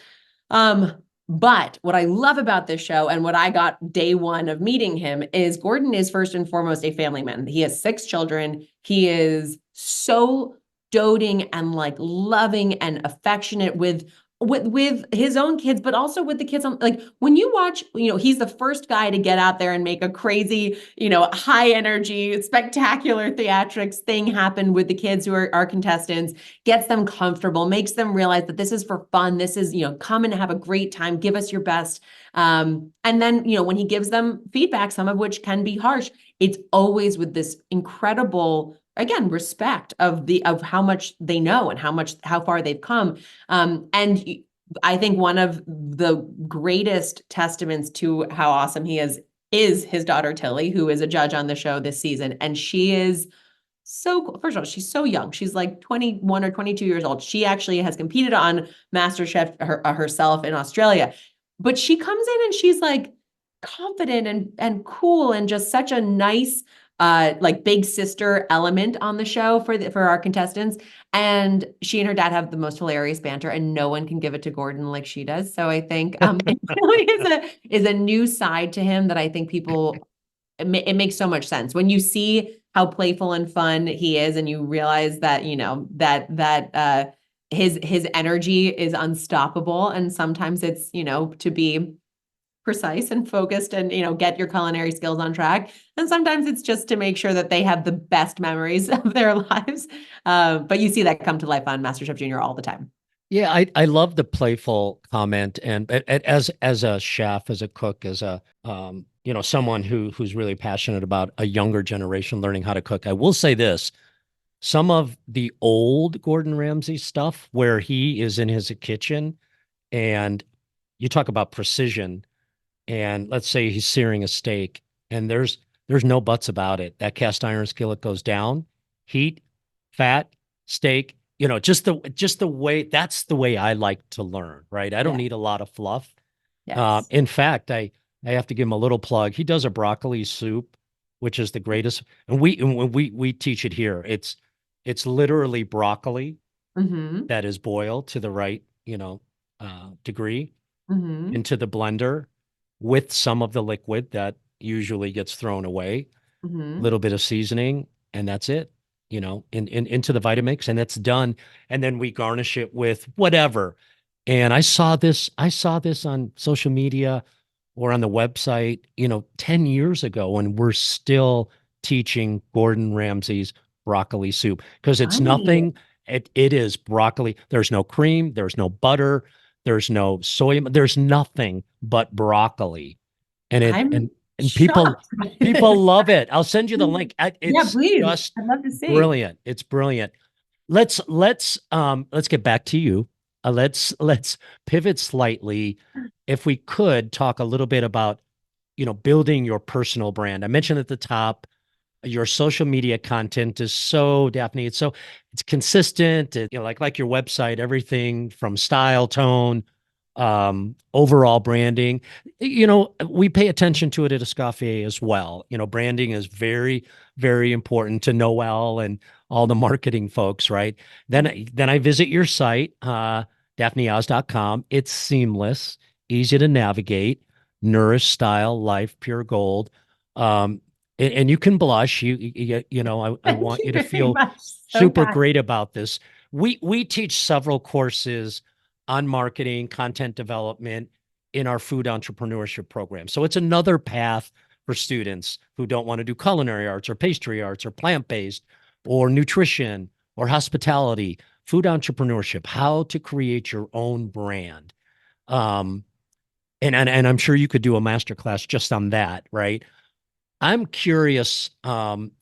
But what I love about this show and what I got day one of meeting him is Gordon is first and foremost a family man. He has 6 children. He is so doting and like loving and affectionate with his own kids, but also with the kids. Like when you watch, he's the first guy to get out there and make a crazy, high energy, spectacular theatrics thing happen with the kids who are our contestants, gets them comfortable, makes them realize that this is for fun. This is, come and have a great time, give us your best. And then, when he gives them feedback, some of which can be harsh, it's always with this incredible, again, respect of how much they know and how far they've come. And I think one of the greatest testaments to how awesome he is his daughter, Tilly, who is a judge on the show this season. And she is so, first of all, she's so young. She's like 21 or 22 years old. She actually has competed on MasterChef herself in Australia, but she comes in and she's like confident and cool and just such a nice, like big sister element on the show for our contestants. And she and her dad have the most hilarious banter, and no one can give it to Gordon like she does. So I think it really is a new side to him that I think it makes so much sense when you see how playful and fun he is, and you realize that that his energy is unstoppable, and sometimes it's to be precise and focused and get your culinary skills on track, and sometimes it's just to make sure that they have the best memories of their lives, but you see that come to life on MasterChef Junior all the time. Yeah, I love the playful comment, and as a chef, as a cook, as a someone who's really passionate about a younger generation learning how to cook, I will say this: some of the old Gordon Ramsay stuff where he is in his kitchen and you talk about precision, and let's say he's searing a steak and there's no buts about it. That cast iron skillet goes down, heat, fat, steak, just the way, that's the way I like to learn, right? I don't Yeah. need a lot of fluff. Yes. In fact, I have to give him a little plug. He does a broccoli soup, which is the greatest. And when we teach it here, it's literally broccoli Mm-hmm. that is boiled to the right, degree Mm-hmm. into the blender with some of the liquid that usually gets thrown away, a Mm-hmm. little bit of seasoning, and that's it, into the Vitamix, and it's done. And then we garnish it with whatever. And I saw this on social media or on the website, 10 years ago, and we're still teaching Gordon Ramsay's broccoli soup because it's Right. nothing. It is broccoli. There's no cream, there's no butter, there's no soy, there's nothing but broccoli. And it I'm and people shocked. people love it. I'll send you the link. Yeah, It's please. just I'd love to see. brilliant. It's brilliant. Let's get back to you. Let's pivot slightly. If we could talk a little bit about, building your personal brand. I mentioned at the top, your social media content is so, Daphne, it's consistent. Like your website, everything from style, tone, overall branding. We pay attention to it at Escoffier as well. Branding is very, very important to Noel and all the marketing folks, right? Then I visit your site, daphneoz.com. It's seamless, easy to navigate, nourish style, life, pure gold. And you can blush. I Thank want you you to very feel much. So super kind. great about this. We teach several courses on marketing, content development in our food entrepreneurship program. So it's another path for students who don't want to do culinary arts or pastry arts or plant-based or nutrition or hospitality, food entrepreneurship, how to create your own brand. Um, and I'm sure you could do a master class just on that, right? I'm curious.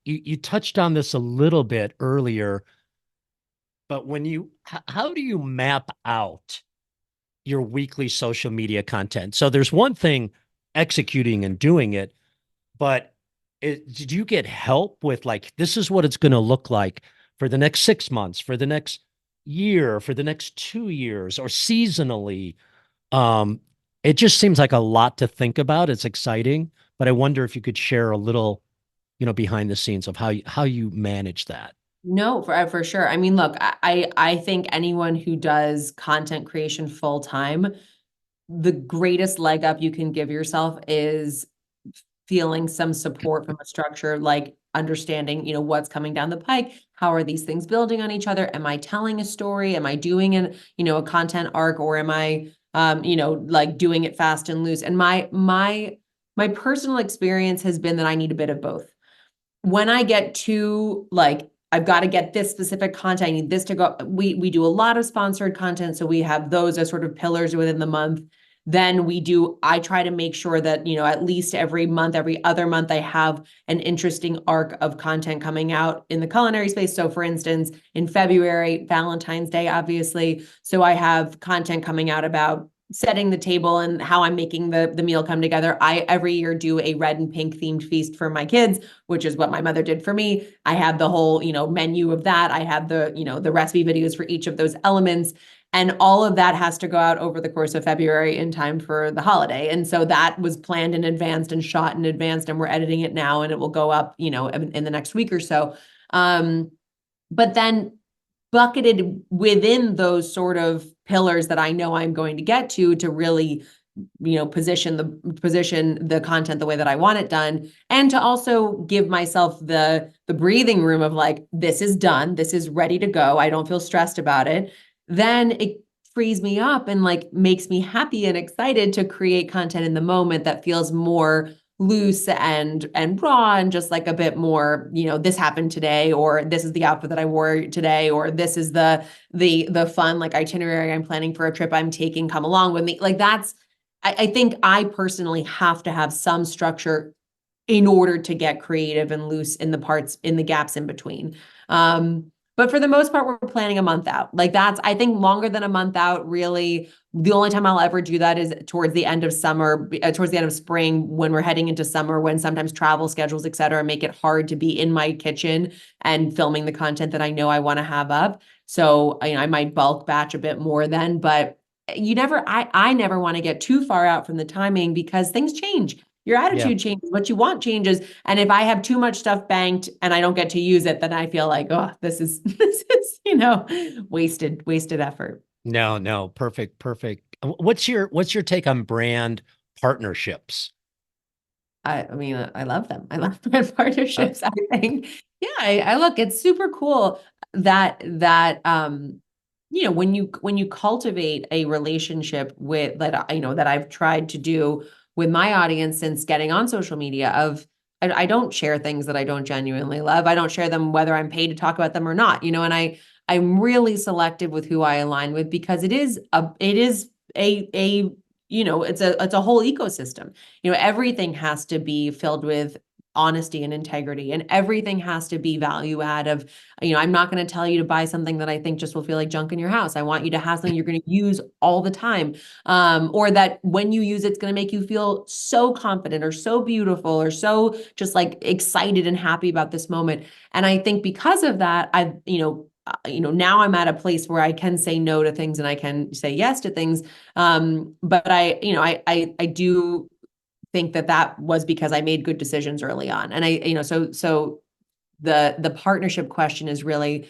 You touched on this a little bit earlier, but how do you map out your weekly social media content? So there's one thing executing and doing it, but did you get help with, like, this is what it's going to look like for the next 6 months, for the next year, for the next 2 years, or seasonally? Um, it just seems like a lot to think about. It's exciting, but I wonder if you could share a little, behind the scenes of how you manage that. No, for sure. I mean, look, I think anyone who does content creation full time, the greatest leg up you can give yourself is feeling some support from a structure, like understanding, what's coming down the pike. How are these things building on each other? Am I telling a story? Am I doing a content arc, or am I, like doing it fast and loose? And my personal experience has been that I need a bit of both. When I get to, like, I've got to get this specific content, I need this to go. We do a lot of sponsored content, so we have those as sort of pillars within the month. Then I try to make sure that, at least every month, every other month, I have an interesting arc of content coming out in the culinary space. So for instance, in February, Valentine's Day, obviously. So I have content coming out about setting the table and how I'm making the meal come together. I every year do a red and pink themed feast for my kids, which is what my mother did for me. I have the whole, menu of that. I have the recipe videos for each of those elements. And all of that has to go out over the course of February in time for the holiday. And so that was planned in advance and shot in advance, and we're editing it now, and it will go up, in the next week or so. But then bucketed within those sort of pillars that I know I'm going to get to really, position the content the way that I want it done, and to also give myself the breathing room of, like, this is done, this is ready to go, I don't feel stressed about it. Then it frees me up and, like, makes me happy and excited to create content in the moment that feels more loose and raw, and just like a bit more, this happened today, or this is the outfit that I wore today, or this is the fun, like, itinerary I'm planning for a trip I'm taking, come along with me. Like, I think I personally have to have some structure in order to get creative and loose in the gaps in between. But for the most part, we're planning a month out. Like that's, I think longer than a month out, really, the only time I'll ever do that is towards the end of summer, towards the end of spring, when we're heading into summer, when sometimes travel schedules, et cetera, make it hard to be in my kitchen and filming the content that I know I want to have up. So, I might bulk batch a bit more then, but I never want to get too far out from the timing because things change. Your Yeah. attitude changes, what you want changes. And if I have too much stuff banked and I don't get to use it, then I feel like, oh, this is this is, wasted effort. No, no, perfect, perfect. What's your take on brand partnerships? I mean, I love them. I love brand Uh, partnerships. I think, yeah, I look, it's super cool that when you cultivate a relationship with that, that I've tried to do with my audience since getting on social media of I don't share things that I don't genuinely love. I don't share them whether I'm paid to talk about them or not, and I'm really selective with who I align with because it is a it's a whole ecosystem. Everything has to be filled with honesty and integrity, and everything has to be value add of, I'm not going to tell you to buy something that I think just will feel like junk in your house. I want you to have something you're going to use all the time, or that when you use it, it's going to make you feel so confident or so beautiful or so just like excited and happy about this moment. And I think because of that, now I'm at a place where I can say no to things and I can say yes to things. But I do think that was because I made good decisions early on. And so the partnership question is really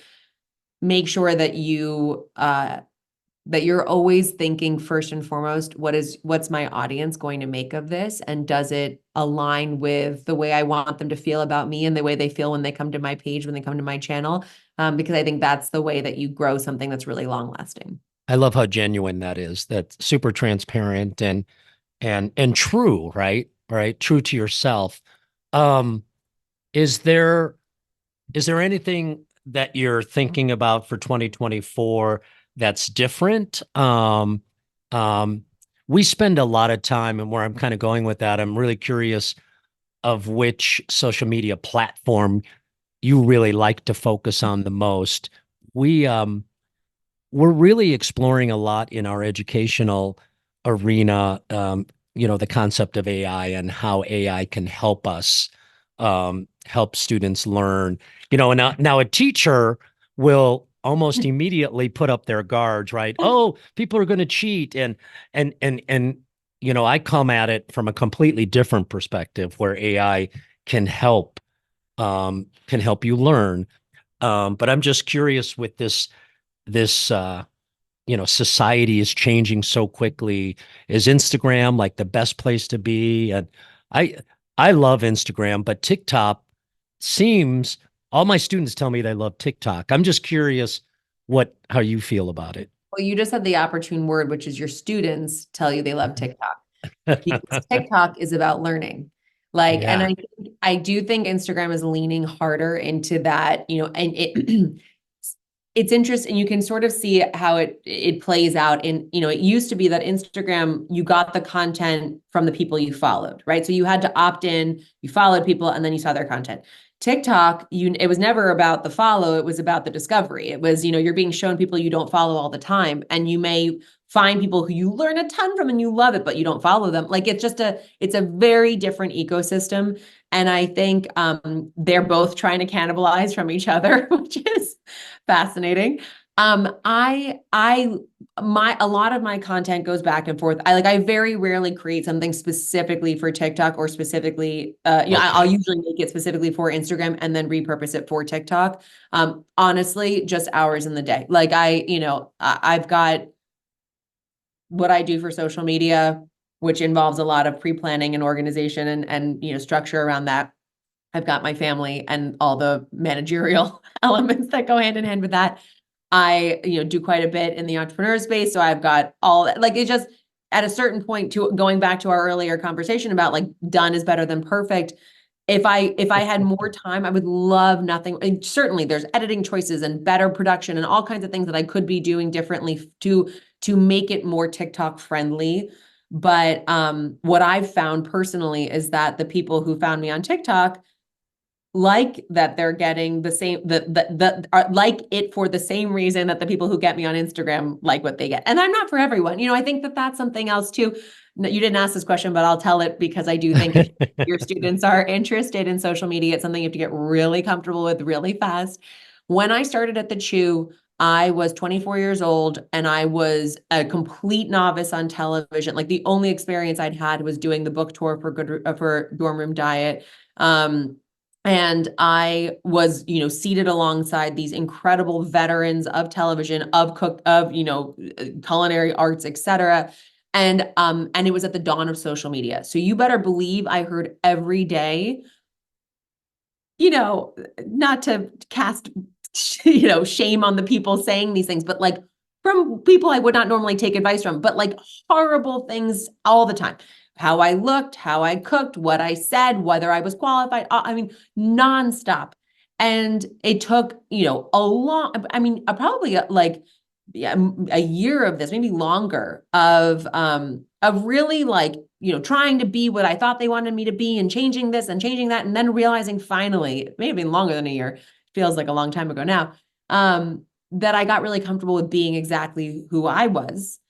make sure that you're always thinking first and foremost, what's my audience going to make of this? And does it align with the way I want them to feel about me and the way they feel when they come to my page, when they come to my channel? Because I think that's the way that you grow something that's really long lasting. I love how genuine that is. That's super transparent and true, right? Right, true to yourself. Um, is there is there anything that you're thinking about for 2024 that's different? Um, we spend a lot of time, and where I'm kind of going with that, I'm really curious of which social media platform you really like to focus on the most. We we're really exploring a lot in our educational arena, the concept of AI and how AI can help us, help students learn. And now a teacher will almost immediately put up their guards, right? Oh, people are going to cheat. And I come at it from a completely different perspective where AI can help you learn. But I'm just curious with this society is changing so quickly. Is Instagram like the best place to be? And I I love Instagram, but TikTok seems all my students tell me they love TikTok. I'm just curious how you feel about it. Well, you just said the opportune word, which is your students tell you they love TikTok. Because TikTok is about learning. Like, and Yeah. I do think Instagram is leaning harder into that, and it's interesting. You can sort of see how it plays out in, it used to be that Instagram, you got the content from the people you followed, right? So you had to opt in, you followed people, and then you saw their content. TikTok, it was never about the follow, it was about the discovery. It was, you're being shown people you don't follow all the time, and you may find people who you learn a ton from and you love it, but you don't follow them. Like it's a very different ecosystem. And I think they're both trying to cannibalize from each other, which is fascinating. A lot of my content goes back and forth. I very rarely create something specifically for TikTok or specifically, I'll Okay. usually make it specifically for Instagram and then repurpose it for TikTok. Honestly, just hours in the day. I've got what I do for social media, which involves a lot of pre-planning and organization and structure around that. I've got my family and all the managerial elements that go hand in hand with that. I, do quite a bit in the entrepreneur space. So I've got all that, like, it's just at a certain point, to going back to our earlier conversation about like done is better than perfect. If I had more time, I would love nothing. And certainly there's editing choices and better production and all kinds of things that I could be doing differently to make it more TikTok friendly. But what I've found personally is that the people who found me on TikTok like that they're getting the same like it for the same reason that the people who get me on Instagram like what they get. And I'm not for everyone. I think that that's something else too. You didn't ask this question, but I'll tell it because I do think if your students are interested in social media, it's something you have to get really comfortable with really fast. When I started at the Chew, I was 24 years old and I was a complete novice on television. Like the only experience I'd had was doing the book tour for Dorm Room Diet. And I was, seated alongside these incredible veterans of television, of culinary arts, etc. And it was at the dawn of social media. So you better believe I heard every day, not to cast, shame on the people saying these things, but like from people I would not normally take advice from, but like horrible things all the time. How I looked, how I cooked, what I said, whether I was qualified. I mean, nonstop. And it took, probably like a year of this, maybe longer, of really like, trying to be what I thought they wanted me to be and changing this and changing that. And then realizing finally, it may have been longer than a year, feels like a long time ago now, that I got really comfortable with being exactly who I was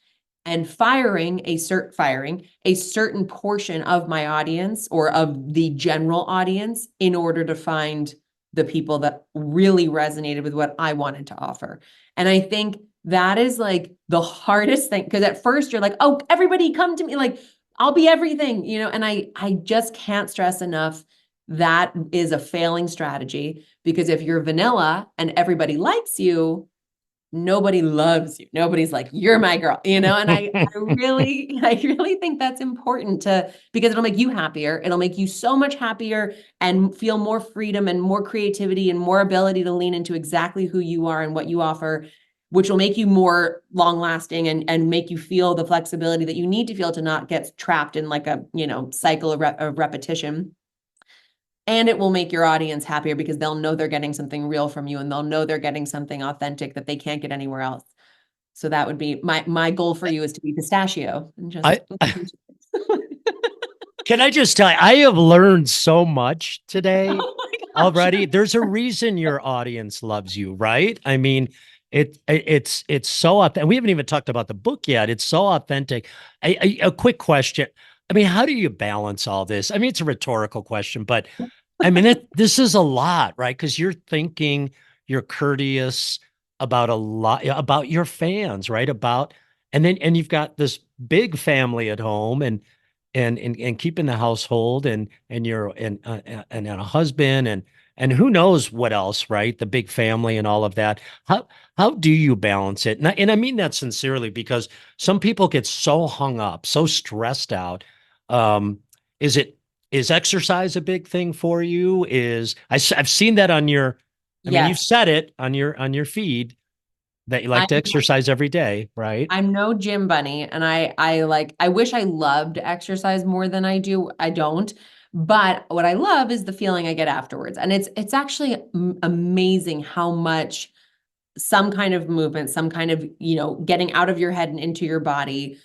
and firing a certain portion of my audience or of the general audience in order to find the people that really resonated with what I wanted to offer. And I think that is like the hardest thing, because at first you're like, oh, everybody come to me, like I'll be everything, and I just can't stress enough that is a failing strategy, because if you're vanilla and everybody likes you, nobody loves you. Nobody's like, you're my girl, and I really think that's important because it'll make you happier. It'll make you so much happier and feel more freedom and more creativity and more ability to lean into exactly who you are and what you offer, which will make you more long lasting and make you feel the flexibility that you need to feel to not get trapped in like a, cycle of repetition. And it will make your audience happier because they'll know they're getting something real from you, and they'll know they're getting something authentic that they can't get anywhere else. So that would be my goal for you, is to be pistachio and just. I can I just tell you, I have learned so much today Oh my gosh. already. There's a reason your audience loves you, right? I mean, it's so authentic. We haven't even talked about the book yet. It's so authentic. A quick question. I mean, how do you balance all this? I mean, it's a rhetorical question, but I mean, this is a lot, right? Because you're thinking, you're courteous about a lot, about your fans, right? And you've got this big family at home, and keeping the household, and you're and a husband, and who knows what else, right? The big family and all of that. How do you balance it? And I mean that sincerely, because some people get so hung up, so stressed out. Um, is exercise a big thing for you? I've seen that on your, I mean, you've Yes. said it on your feed that you like to exercise every day, right? I'm no gym bunny, and I wish I loved exercise more than I do. I don't. But what I love is the feeling I get afterwards. And it's actually amazing how much some kind of movement, some kind of, getting out of your head and into your body,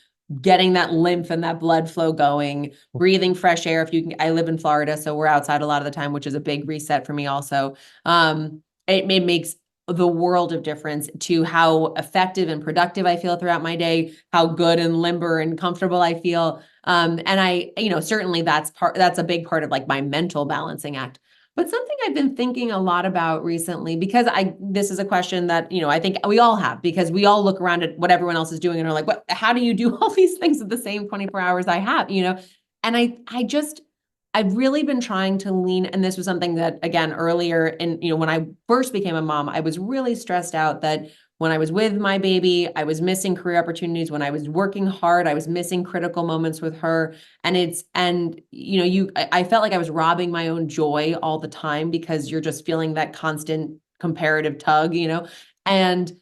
getting that lymph and that blood flow going, breathing fresh air. If you can, I live in Florida, so we're outside a lot of the time, which is a big reset for me also. It makes the world of difference to how effective and productive I feel throughout my day, how good and limber and comfortable I feel. And I, certainly that's a big part of like my mental balancing act. But something I've been thinking a lot about recently, because this is a question that, I think we all have, because we all look around at what everyone else is doing and are like, how do you do all these things at the same 24 hours I have, And I've really been trying to lean, and this was something that, again, earlier in, when I first became a mom, I was really stressed out that when I was with my baby, I was missing career opportunities. When I was working hard, I was missing critical moments with her. I felt like I was robbing my own joy all the time, because you're just feeling that constant comparative tug, and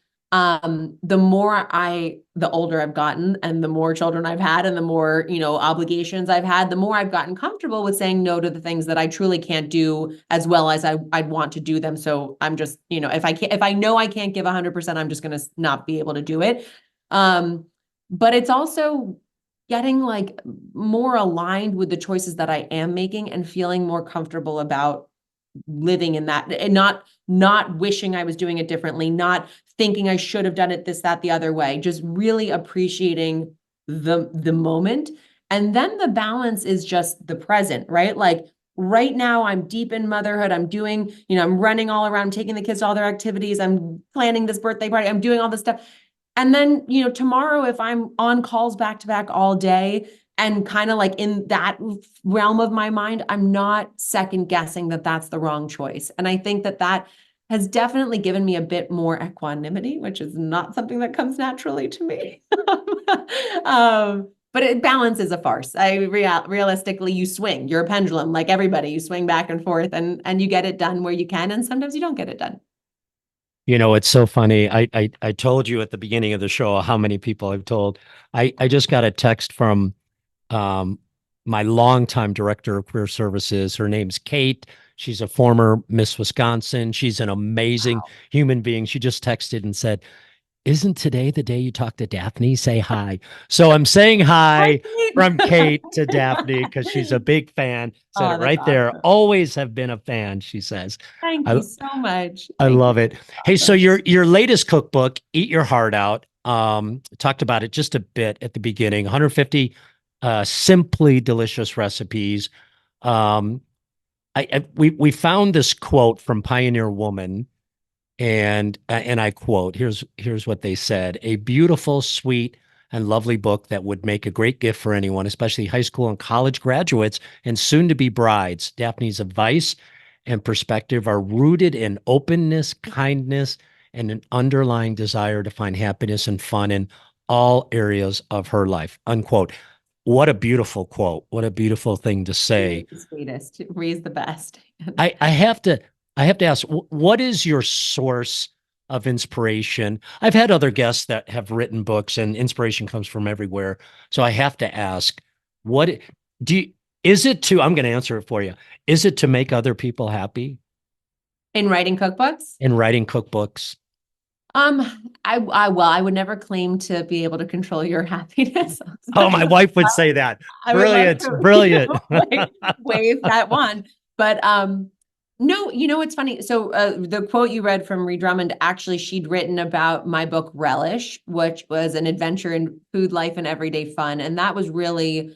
the older I've gotten and the more children I've had and the more, obligations I've had, the more I've gotten comfortable with saying no to the things that I truly can't do as well as I'd want to do them. So I'm just, if I know I can't give 100%, I'm just going to not be able to do it. But it's also getting like more aligned with the choices that I am making and feeling more comfortable about living in that, and not wishing I was doing it differently, not thinking I should have done it this, that, the other way, just really appreciating the moment. And then the balance is just the present, right? Like right now I'm deep in motherhood. I'm doing, I'm running all around, taking the kids to all their activities. I'm planning this birthday party. I'm doing all this stuff. And then, tomorrow, if I'm on calls back to back all day and kind of like in that realm of my mind, I'm not second guessing that that's the wrong choice. And I think that that has definitely given me a bit more equanimity, which is not something that comes naturally to me. But balance is a farce. Realistically, you swing. You're a pendulum, like everybody. You swing back and forth, and you get it done where you can, and sometimes you don't get it done. It's so funny. I told you at the beginning of the show how many people I've told. I just got a text from my longtime director of career services. Her name's Kate. She's a former Miss Wisconsin. She's an amazing human being. She just texted and said, "Isn't today the day you talk to Daphne? Say hi." So I'm saying hi from Kate to Daphne because she's a big fan. Said Oh, it that's right there. awesome. Always have been a fan, she says. Thank I you so much. I Thank you. love it. Hey, so Awesome. your latest cookbook, Eat Your Heart Out, talked about it just a bit at the beginning. 150 simply delicious recipes. Um, we found this quote from Pioneer Woman, and I quote, here's what they said: "A beautiful, sweet, and lovely book that would make a great gift for anyone, especially high school and college graduates and soon to be brides. Daphne's advice and perspective are rooted in openness, kindness, and an underlying desire to find happiness and fun in all areas of her life." Unquote. What a beautiful quote. What a beautiful thing to say. The sweetest. Ree's the best. I have to ask, what is your source of inspiration? I've had other guests that have written books, and inspiration comes from everywhere. So I have to ask, what do you, is it to, I'm going to answer it for you. Is it to make other people happy In writing cookbooks? in writing cookbooks? Well, I would never claim to be able to control your happiness. Oh, my wife would say that. I would love Brilliant, to, brilliant. wave that wand. But no, it's funny. So the quote you read from Ree Drummond, actually, she'd written about my book Relish, which was an adventure in food, life, and everyday fun. And that was really,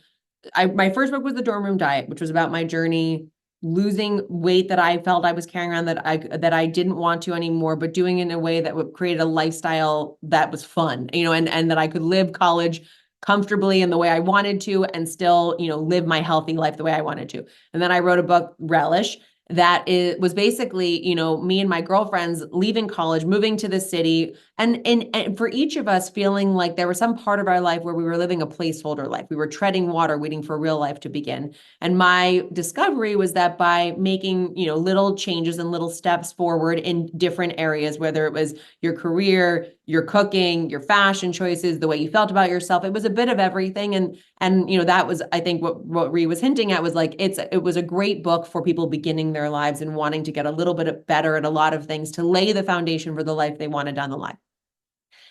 my first book was The Dorm Room Diet, which was about my journey losing weight that I felt I was carrying around that I didn't want to anymore, but doing it in a way that would create a lifestyle that was fun, and that I could live college comfortably in the way I wanted to and still, live my healthy life the way I wanted to. And then I wrote a book, Relish, was basically, me and my girlfriends leaving college, moving to the city, and for each of us feeling like there was some part of our life where we were living a placeholder life. We were treading water, waiting for real life to begin. And my discovery was that by making, little changes and little steps forward in different areas, whether it was your career, your cooking, your fashion choices, the way you felt about yourself, it was a bit of everything. And that was, I think, what Ree was hinting at was like, it was a great book for people beginning their lives and wanting to get a little bit better at a lot of things to lay the foundation for the life they wanted down the line.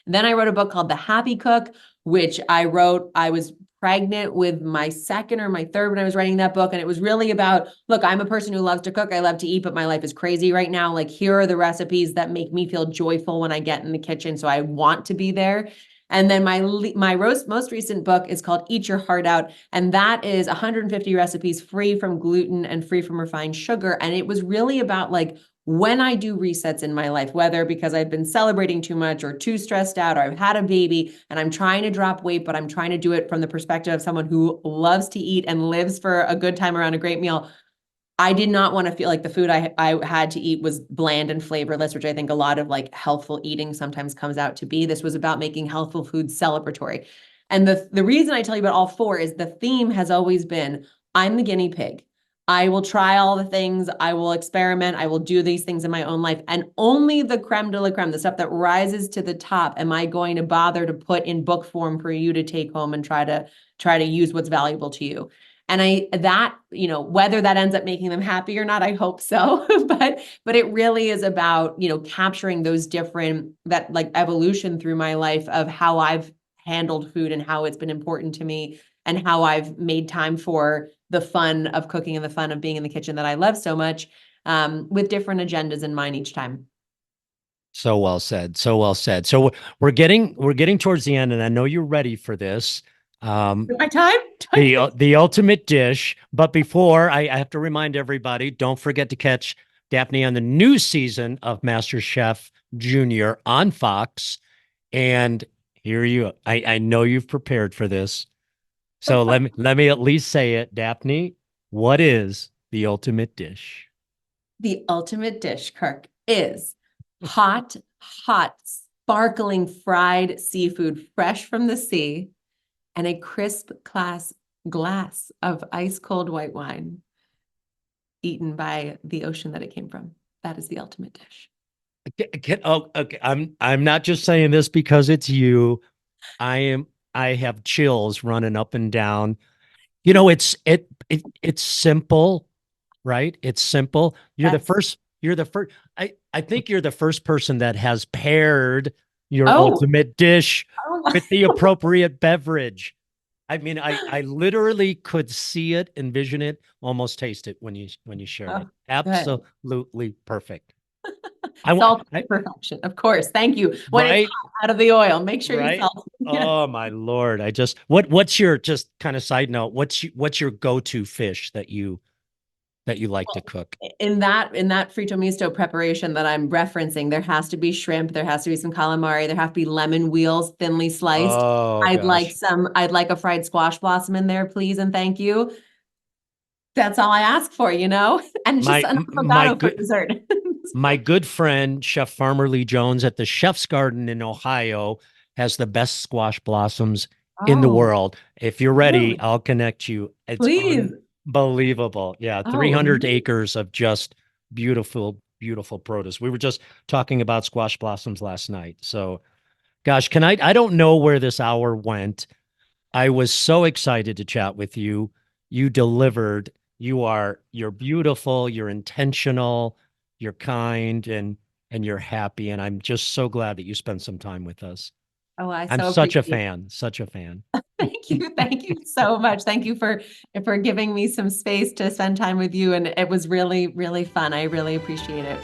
Then I wrote a book called The Happy Cook, which I was pregnant with my second or my third when I was writing that book. And it was really about, look, I'm a person who loves to cook. I love to eat, but my life is crazy right now. Like, here are the recipes that make me feel joyful when I get in the kitchen. So I want to be there. And then my most recent book is called Eat Your Heart Out. And that is 150 recipes free from gluten and free from refined sugar. And it was really about like, when I do resets in my life, whether because I've been celebrating too much or too stressed out, or I've had a baby and I'm trying to drop weight, but I'm trying to do it from the perspective of someone who loves to eat and lives for a good time around a great meal, I did not want to feel like the food I had to eat was bland and flavorless, which I think a lot of like healthful eating sometimes comes out to be. This was about making healthful food celebratory. And the reason I tell you about all four is the theme has always been, I'm the guinea pig. I will try all the things. I will experiment. I will do these things in my own life. And only the creme de la creme, the stuff that rises to the top, am I going to bother to put in book form for you to take home and try to use what's valuable to you. And whether that ends up making them happy or not, I hope so. But it really is about, capturing those that like evolution through my life of how I've handled food and how it's been important to me and how I've made time for the fun of cooking and the fun of being in the kitchen that I love so much. with different agendas in mind each time. So well said. So well said. So we're getting towards the end, and I know you're ready for this. My time? The ultimate dish. But before, I have to remind everybody, don't forget to catch Daphne on the new season of MasterChef Junior on Fox. And I know you've prepared for this. So let me at least say it, Daphne. What is the ultimate dish? The ultimate dish, Kirk, is hot, sparkling fried seafood fresh from the sea and a crisp glass of ice cold white wine eaten by the ocean that it came from. That is the ultimate dish. Okay. I'm not just saying this because it's you. I have chills running up and down. You know, it's simple, right? It's simple. You're the first. I think you're the first person that has paired your ultimate dish with the appropriate beverage. I mean, I literally could see it, envision it, almost taste it when you shared it. Absolutely perfect. Salt perfection, of course. Thank you. When it's hot out of the oil, make sure you salt. Oh my Lord! What's your, just kind of side note? What's your go-to fish that you like to cook? In that frito misto preparation that I'm referencing, there has to be shrimp, there has to be some calamari, there have to be lemon wheels thinly sliced. I'd like a fried squash blossom in there, please and thank you. That's all I ask for, and just an avocado for dessert. My good friend, Chef Farmer Lee Jones at the Chef's Garden in Ohio has the best squash blossoms in the world. If you're ready, I'll connect you. It's unbelievable. Yeah, 300 acres of just beautiful, beautiful produce. We were just talking about squash blossoms last night. So, gosh, I don't know where this hour went. I was so excited to chat with you. You delivered. You're beautiful, you're intentional, you're kind, and you're happy. And I'm just so glad that you spent some time with us. I'm such a fan. Thank you. Thank you so much. Thank you for giving me some space to spend time with you. And it was really, really fun. I really appreciate it.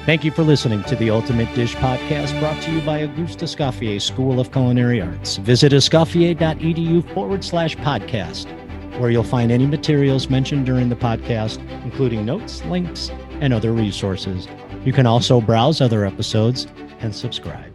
Thank you for listening to the Ultimate Dish Podcast, brought to you by Auguste Escoffier School of Culinary Arts. Visit escoffier.edu/podcast, where you'll find any materials mentioned during the podcast, including notes, links, and other resources. You can also browse other episodes and subscribe.